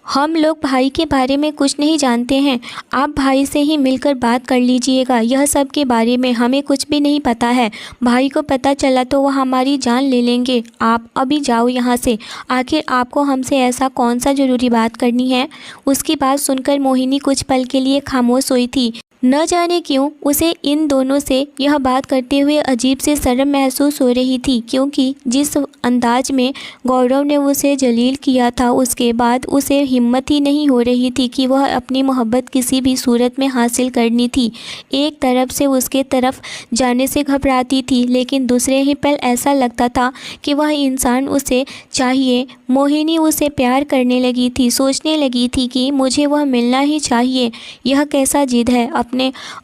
हम लोग भाई के बारे में कुछ नहीं जानते हैं। आप भाई से ही मिलकर बात कर लीजिएगा। यह सब के बारे में हमें कुछ भी नहीं पता है। भाई को पता चला तो वह हमारी जान ले लेंगे। आप अभी जाओ यहाँ से। आखिर आपको हमसे ऐसा कौन सा ज़रूरी बात करनी है? उसकी बात सुनकर मोहिनी कुछ पल के लिए खामोश हुई थी। न जाने क्यों उसे इन दोनों से यह बात करते हुए अजीब सी शर्म महसूस हो रही थी, क्योंकि जिस अंदाज में गौरव ने उसे जलील किया था, उसके बाद उसे हिम्मत ही नहीं हो रही थी कि वह अपनी मोहब्बत किसी भी सूरत में हासिल करनी थी। एक तरफ से उसके तरफ जाने से घबराती थी, लेकिन दूसरे ही पल ऐसा लगता था कि वह इंसान उसे चाहिए। मोहिनी उसे प्यार करने लगी थी, सोचने लगी थी कि मुझे वह मिलना ही चाहिए। यह कैसा जिद है अपने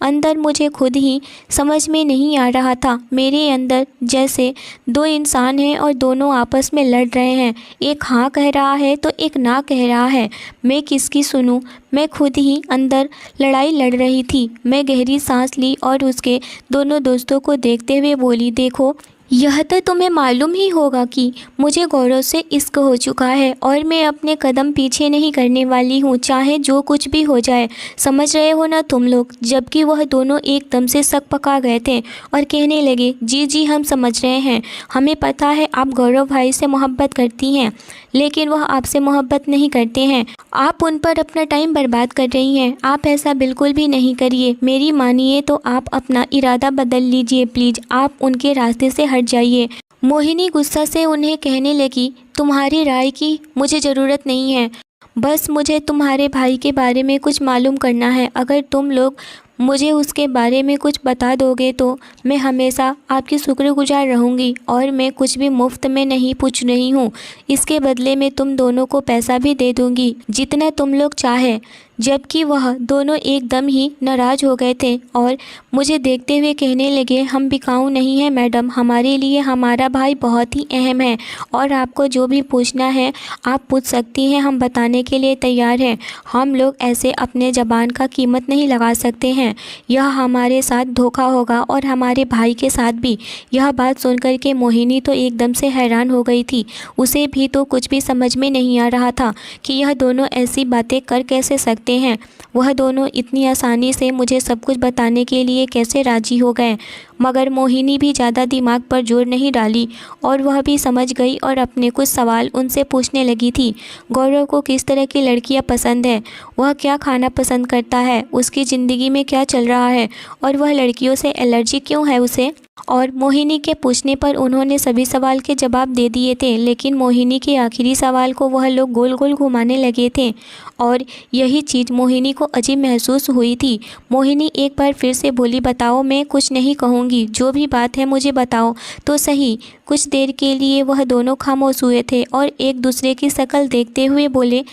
अंदर, मुझे खुद ही समझ में नहीं आ रहा था। मेरे अंदर जैसे दो इंसान हैं और दोनों आपस में लड़ रहे हैं। एक हाँ कह रहा है तो एक ना कह रहा है। मैं किसकी सुनूं? मैं खुद ही अंदर लड़ाई लड़ रही थी। मैं गहरी सांस ली और उसके दोनों दोस्तों को देखते हुए बोली, देखो, यह तो तुम्हें मालूम ही होगा कि मुझे गौरव से इश्क हो चुका है और मैं अपने कदम पीछे नहीं करने वाली हूँ, चाहे जो कुछ भी हो जाए। समझ रहे हो ना तुम लोग? जबकि वह दोनों एकदम से सक पका गए थे और कहने लगे, जी जी हम समझ रहे हैं। हमें पता है आप गौरव भाई से मोहब्बत करती हैं, लेकिन वह आपसे मोहब्बत नहीं करते हैं। आप उन पर अपना टाइम बर्बाद कर रही हैं। आप ऐसा बिल्कुल भी नहीं करिए। मेरी मानिए तो आप अपना इरादा बदल लीजिए प्लीज़। आप उनके रास्ते से हट जाइए। मोहिनी गुस्सा से उन्हें कहने लगी, तुम्हारी राय की मुझे ज़रूरत नहीं है। बस मुझे तुम्हारे भाई के बारे में कुछ मालूम करना है। अगर तुम लोग मुझे उसके बारे में कुछ बता दोगे तो मैं हमेशा आपकी शुक्रगुजार रहूँगी। और मैं कुछ भी मुफ्त में नहीं पूछ रही हूँ। इसके बदले में तुम दोनों को पैसा भी दे दूँगी, जितना तुम लोग चाहे। जबकि वह दोनों एकदम ही नाराज़ हो गए थे और मुझे देखते हुए कहने लगे, हम बिकाऊ नहीं हैं मैडम, हमारे लिए हमारा भाई बहुत ही अहम है और आपको जो भी पूछना है आप पूछ सकती हैं, हम बताने के लिए तैयार हैं। हम लोग ऐसे अपने ज़बान का कीमत नहीं लगा सकते हैं, यह हमारे साथ धोखा होगा और हमारे भाई के साथ भी। यह बात सुनकर के मोहिनी तो एकदम से हैरान हो गई थी। उसे भी तो कुछ भी समझ में नहीं आ रहा था कि यह दोनों ऐसी बातें कर कैसे सकते हैं। वह दोनों इतनी आसानी से मुझे सब कुछ बताने के लिए कैसे राज़ी हो गए। मगर मोहिनी भी ज़्यादा दिमाग पर जोर नहीं डाली और वह भी समझ गई और अपने कुछ सवाल उनसे पूछने लगी थी। गौरव को किस तरह की लड़कियां पसंद है, वह क्या खाना पसंद करता है, उसकी ज़िंदगी में क्या चल रहा है और वह लड़कियों से एलर्जी क्यों है उसे। और मोहिनी के पूछने पर उन्होंने सभी सवाल के जवाब दे दिए थे, लेकिन मोहिनी के आखिरी सवाल को वह लोग गोल गोल घुमाने लगे थे और यही चीज़ मोहिनी को अजीब महसूस हुई थी। मोहिनी एक बार फिर से बोली, बताओ, मैं कुछ नहीं कहूँगी, जो भी बात है मुझे बताओ तो सही। कुछ देर के लिए वह दोनों खामोश हुए थे और एक दूसरे की शक्ल देखते हुए बोले,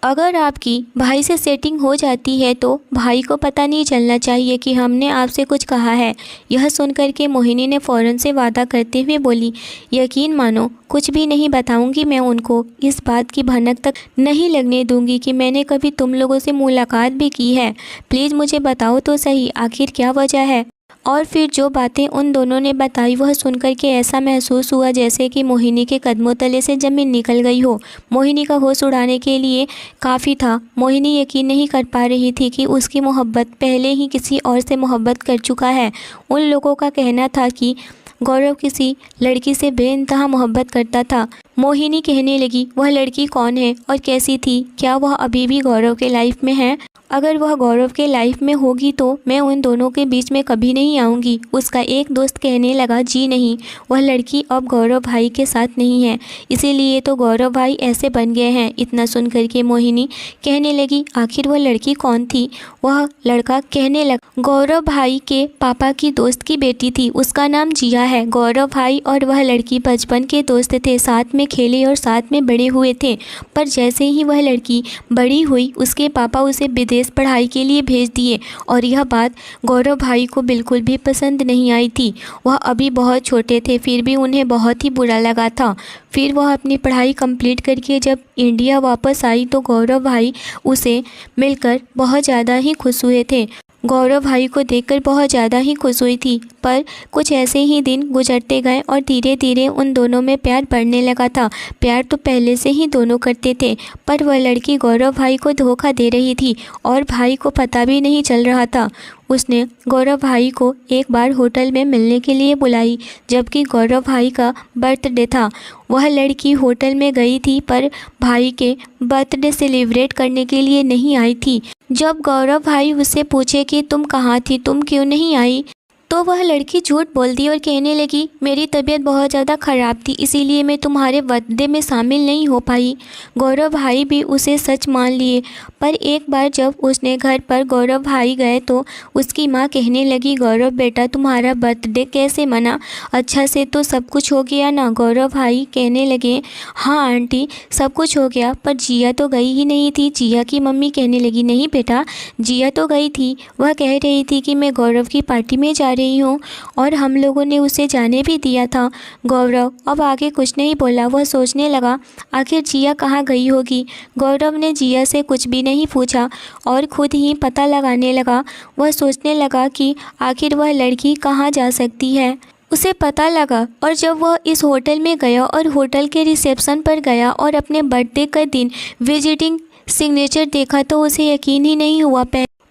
अगर आपकी भाई से सेटिंग हो जाती है तो भाई को पता नहीं चलना चाहिए कि हमने आपसे कुछ कहा है। यह सुनकर के मोहिनी ने फ़ौरन से वादा करते हुए बोली, यकीन मानो कुछ भी नहीं बताऊंगी मैं उनको, इस बात की भनक तक नहीं लगने दूंगी कि मैंने कभी तुम लोगों से मुलाकात भी की है। प्लीज़ मुझे बताओ तो सही, आखिर क्या वजह है। और फिर जो बातें उन दोनों ने बताई वह सुनकर के ऐसा महसूस हुआ जैसे कि मोहिनी के कदमों तले से ज़मीन निकल गई हो। मोहिनी का होश उड़ाने के लिए काफ़ी था। मोहिनी यकीन नहीं कर पा रही थी कि उसकी मोहब्बत पहले ही किसी और से मोहब्बत कर चुका है। उन लोगों का कहना था कि गौरव किसी लड़की से बेइंतहा मोहब्बत करता था। मोहिनी कहने लगी, वह लड़की कौन है और कैसी थी, क्या वह अभी भी गौरव के लाइफ में है। अगर वह गौरव के लाइफ में होगी तो मैं उन दोनों के बीच में कभी नहीं आऊँगी। उसका एक दोस्त कहने लगा, जी नहीं, वह लड़की अब गौरव भाई के साथ नहीं है, इसीलिए तो गौरव भाई ऐसे बन गए हैं। इतना सुन कर के मोहिनी कहने लगी, आखिर वह लड़की कौन थी। वह लड़का कहने लगा, गौरव भाई के पापा की दोस्त की बेटी थी, उसका नाम जिया है। गौरव भाई और वह लड़की बचपन के दोस्त थे, साथ में खेले और साथ में बड़े हुए थे। पर जैसे ही वह लड़की बड़ी हुई उसके पापा उसे विदेश पढ़ाई के लिए भेज दिए और यह बात गौरव भाई को बिल्कुल भी पसंद नहीं आई थी। वह अभी बहुत छोटे थे, फिर भी उन्हें बहुत ही बुरा लगा था। फिर वह अपनी पढ़ाई कंप्लीट करके जब इंडिया वापस आई तो गौरव भाई उसे मिलकर बहुत ज़्यादा ही खुश हुए थे। गौरव भाई को देखकर बहुत ज़्यादा ही खुश हुई थी। पर कुछ ऐसे ही दिन गुजरते गए और धीरे धीरे उन दोनों में प्यार बढ़ने लगा था। प्यार तो पहले से ही दोनों करते थे, पर वह लड़की गौरव भाई को धोखा दे रही थी और भाई को पता भी नहीं चल रहा था। उसने गौरव भाई को एक बार होटल में मिलने के लिए बुलाई, जबकि गौरव भाई का बर्थडे था। वह लड़की होटल में गई थी पर भाई के बर्थडे सेलिब्रेट करने के लिए नहीं आई थी। जब गौरव भाई उससे पूछे कि तुम कहाँ थी, तुम क्यों नहीं आई, तो वह लड़की झूठ बोल दी और कहने लगी, मेरी तबीयत बहुत ज़्यादा ख़राब थी, इसीलिए मैं तुम्हारे बर्थडे में शामिल नहीं हो पाई। गौरव भाई भी उसे सच मान लिए। पर एक बार जब उसने घर पर गौरव भाई गए तो उसकी माँ कहने लगी, गौरव बेटा तुम्हारा बर्थडे कैसे मना, अच्छा से तो सब कुछ हो गया ना। गौरव भाई कहने लगे, हाँ आंटी सब कुछ हो गया, पर जिया तो गई ही नहीं थी। जिया की मम्मी कहने लगी, नहीं बेटा जिया तो गई थी, वह कह रही थी कि मैं गौरव की पार्टी में जा रही हूँ और हम लोगों ने उसे जाने भी दिया था। गौरव अब आगे कुछ नहीं बोला। वह सोचने लगा आखिर जिया कहाँ गई होगी। गौरव ने जिया से कुछ भी नहीं पूछा और खुद ही पता लगाने लगा। वह सोचने लगा कि आखिर वह लड़की कहाँ जा सकती है। उसे पता लगा और जब वह इस होटल में गया और होटल के रिसेप्शन पर गया और अपने बर्थडे का दिन विजिटिंग सिग्नेचर देखा तो उसे यकीन ही नहीं हुआ।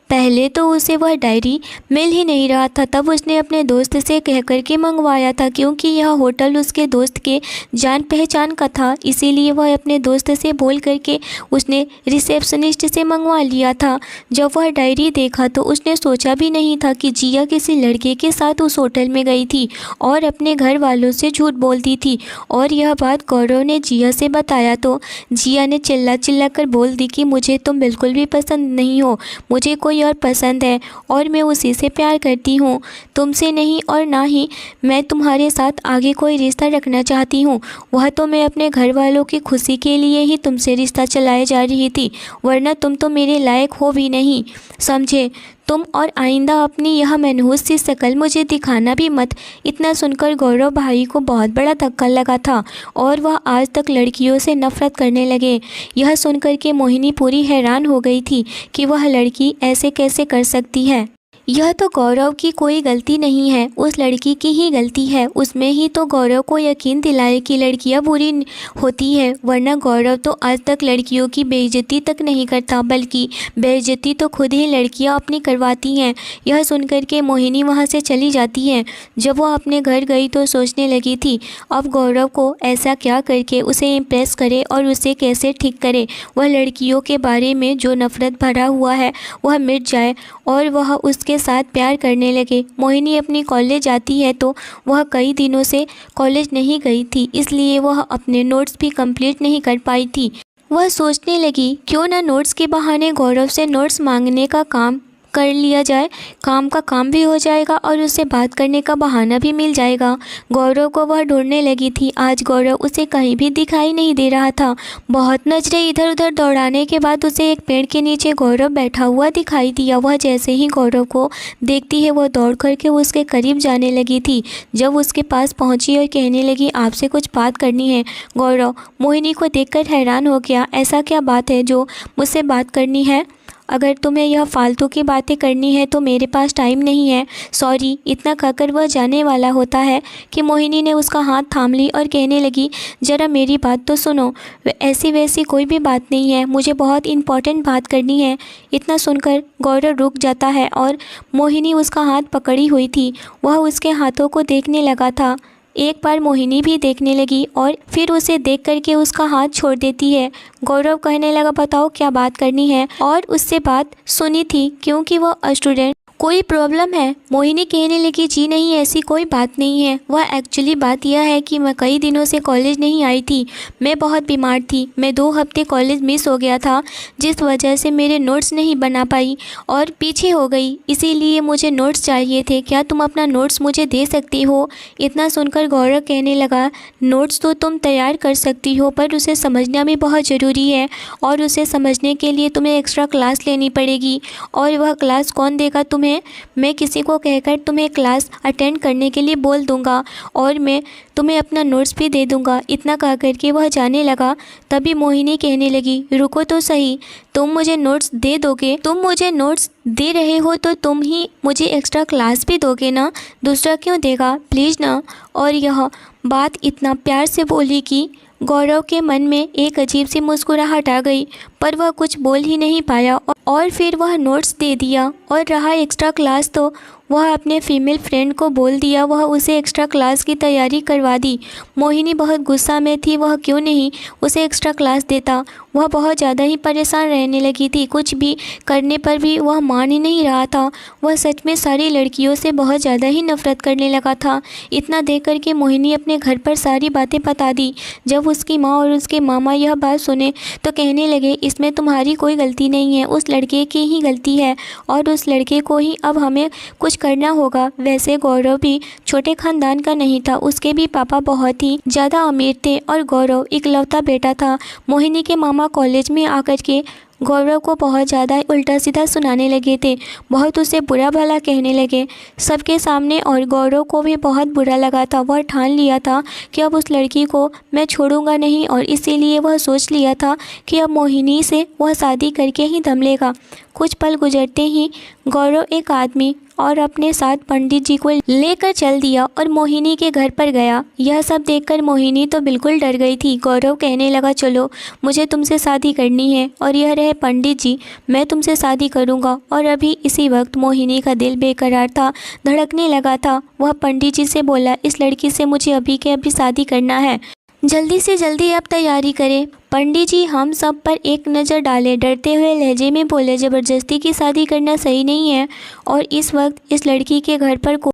पहले तो उसे वह डायरी मिल ही नहीं रहा था। तब उसने अपने दोस्त से कह कर के मंगवाया था, क्योंकि यह होटल उसके दोस्त के जान पहचान का था, इसीलिए वह अपने दोस्त से बोल करके उसने रिसेप्शनिस्ट से मंगवा लिया था। जब वह डायरी देखा तो उसने सोचा भी नहीं था कि जिया किसी लड़के के साथ उस होटल में गई थी और अपने घर वालों से झूठ बोलती थी। और यह बात गौरव ने जिया से बताया तो जिया ने चिल्ला चिल्ला कर बोल दी कि मुझे तुम बिल्कुल भी पसंद नहीं हो, मुझे कोई कोई और पसंद है और मैं उसी से प्यार करती हूँ, तुमसे नहीं, और ना ही मैं तुम्हारे साथ आगे कोई रिश्ता रखना चाहती हूँ। वह तो मैं अपने घर वालों की खुशी के लिए ही तुमसे रिश्ता चलाए जा रही थी, वरना तुम तो मेरे लायक हो भी नहीं, समझे तुम। और आइंदा अपनी यह मनहूस सी शक्ल मुझे दिखाना भी मत। इतना सुनकर गौरव भाई को बहुत बड़ा धक्का लगा था और वह आज तक लड़कियों से नफरत करने लगे। यह सुनकर के मोहिनी पूरी हैरान हो गई थी कि वह लड़की ऐसे कैसे कर सकती है। यह तो गौरव की कोई गलती नहीं है, उस लड़की की ही गलती है। उसमें ही तो गौरव को यकीन दिलाए कि लड़कियां बुरी होती है, वरना गौरव तो आज तक लड़कियों की बेइज्जती तक नहीं करता, बल्कि बेइज्जती तो खुद ही लड़कियां अपनी करवाती हैं। यह सुनकर के मोहिनी वहां से चली जाती है। जब वह अपने घर गई तो सोचने लगी थी अब गौरव को ऐसा क्या करके उसे इम्प्रेस करे और उसे कैसे ठीक करे, वह लड़कियों के बारे में जो नफरत भरा हुआ है वह मिट जाए और वह उसके साथ प्यार करने लगे। मोहिनी अपनी कॉलेज जाती है तो वह कई दिनों से कॉलेज नहीं गई थी, इसलिए वह अपने नोट्स भी कंप्लीट नहीं कर पाई थी। वह सोचने लगी क्यों न नोट्स के बहाने गौरव से नोट्स मांगने का काम कर लिया जाए, काम का काम भी हो जाएगा और उससे बात करने का बहाना भी मिल जाएगा। गौरव को वह ढूंढने लगी थी। आज गौरव उसे कहीं भी दिखाई नहीं दे रहा था। बहुत नजरें इधर उधर दौड़ाने के बाद उसे एक पेड़ के नीचे गौरव बैठा हुआ दिखाई दिया। वह जैसे ही गौरव को देखती है वह दौड़ करके उसके करीब जाने लगी थी। जब उसके पास पहुंची और कहने लगी आपसे कुछ बात करनी है। गौरव मोहिनी को देखकर हैरान हो गया। ऐसा क्या बात है जो मुझसे बात करनी है? अगर तुम्हें यह फालतू की बातें करनी है तो मेरे पास टाइम नहीं है, सॉरी। इतना कहकर वह जाने वाला होता है कि मोहिनी ने उसका हाथ थाम ली और कहने लगी ज़रा मेरी बात तो सुनो। ऐसी वैसी कोई भी बात नहीं है, मुझे बहुत इम्पॉर्टेंट बात करनी है। इतना सुनकर गौरव रुक जाता है और मोहिनी उसका हाथ पकड़ी हुई थी। वह उसके हाथों को देखने लगा था। एक बार मोहिनी भी देखने लगी और फिर उसे देख करके उसका हाथ छोड़ देती है। गौरव कहने लगा बताओ क्या बात करनी है, और उससे बात सुनी थी क्योंकि वह स्टूडेंट। कोई प्रॉब्लम है? मोहिनी कहने लगी जी नहीं, ऐसी कोई बात नहीं है। वह एक्चुअली बात यह है कि मैं कई दिनों से कॉलेज नहीं आई थी, मैं बहुत बीमार थी। मैं 2 हफ्ते कॉलेज मिस हो गया था, जिस वजह से मेरे नोट्स नहीं बना पाई और पीछे हो गई, इसीलिए मुझे नोट्स चाहिए थे। क्या तुम अपना नोट्स मुझे दे सकती हो? इतना सुनकर गौरव कहने लगा नोट्स तो तुम तैयार कर सकती हो, पर उसे समझना भी बहुत ज़रूरी है और उसे समझने के लिए तुम्हें एक्स्ट्रा क्लास लेनी पड़ेगी। और वह क्लास कौन देगा तुम्हें? मैं किसी को कहकर तुम्हें क्लास अटेंड करने के लिए बोल दूंगा और मैं तुम्हें अपना नोट्स भी दे दूंगा। इतना कह करके वह जाने लगा। तभी मोहिनी कहने लगी रुको तो सही, तुम मुझे नोट्स दे दोगे? तुम मुझे नोट्स दे रहे हो तो तुम ही मुझे एक्स्ट्रा क्लास भी दोगे ना, दूसरा क्यों देगा, प्लीज़ ना। और यह बात इतना प्यार से बोली कि गौरव के मन में एक अजीब सी मुस्कुराहट आ गई, पर वह कुछ बोल ही नहीं पाया और फिर वह नोट्स दे दिया। और रहा एक्स्ट्रा क्लास तो वह अपने फीमेल फ्रेंड को बोल दिया, वह उसे एक्स्ट्रा क्लास की तैयारी करवा दी। मोहिनी बहुत गुस्सा में थी, वह क्यों नहीं उसे एक्स्ट्रा क्लास देता। वह बहुत ज़्यादा ही परेशान रहने लगी थी, कुछ भी करने पर भी वह मान ही नहीं रहा था। वह सच में सारी लड़कियों से बहुत ज़्यादा ही नफरत करने लगा था। इतना देख कर के मोहिनी अपने घर पर सारी बातें बता दी। जब उसकी माँ और उसके मामा यह बात सुने तो कहने लगे इसमें तुम्हारी कोई गलती नहीं है, उस लड़के की ही गलती है और उस लड़के को ही अब हमें कुछ करना होगा। वैसे गौरव भी छोटे खानदान का नहीं था, उसके भी पापा बहुत ही ज़्यादा अमीर थे और गौरव इकलौता बेटा था। मोहिनी के मामा कॉलेज में आकर के गौरव को बहुत ज़्यादा उल्टा सीधा सुनाने लगे थे, बहुत उसे बुरा भला कहने लगे सबके सामने और गौरव को भी बहुत बुरा लगा था। वह ठान लिया था कि अब उस लड़की को मैं छोड़ूंगा नहीं और इसीलिए वह सोच लिया था कि अब मोहिनी से वह शादी करके ही दम लेगा। कुछ पल गुजरते ही गौरव एक आदमी और अपने साथ पंडित जी को लेकर चल दिया और मोहिनी के घर पर गया। यह सब देखकर मोहिनी तो बिल्कुल डर गई थी। गौरव कहने लगा चलो मुझे तुमसे शादी करनी है और यह रहे पंडित जी, मैं तुमसे शादी करूंगा। और अभी इसी वक्त मोहिनी का दिल बेकरार था, धड़कने लगा था। वह पंडित जी से बोला इस लड़की से मुझे अभी के अभी शादी करना है, जल्दी से जल्दी अब तैयारी करें। पंडित जी हम सब पर एक नज़र डाले, डरते हुए लहजे में बोले ज़बरदस्ती की शादी करना सही नहीं है और इस वक्त इस लड़की के घर पर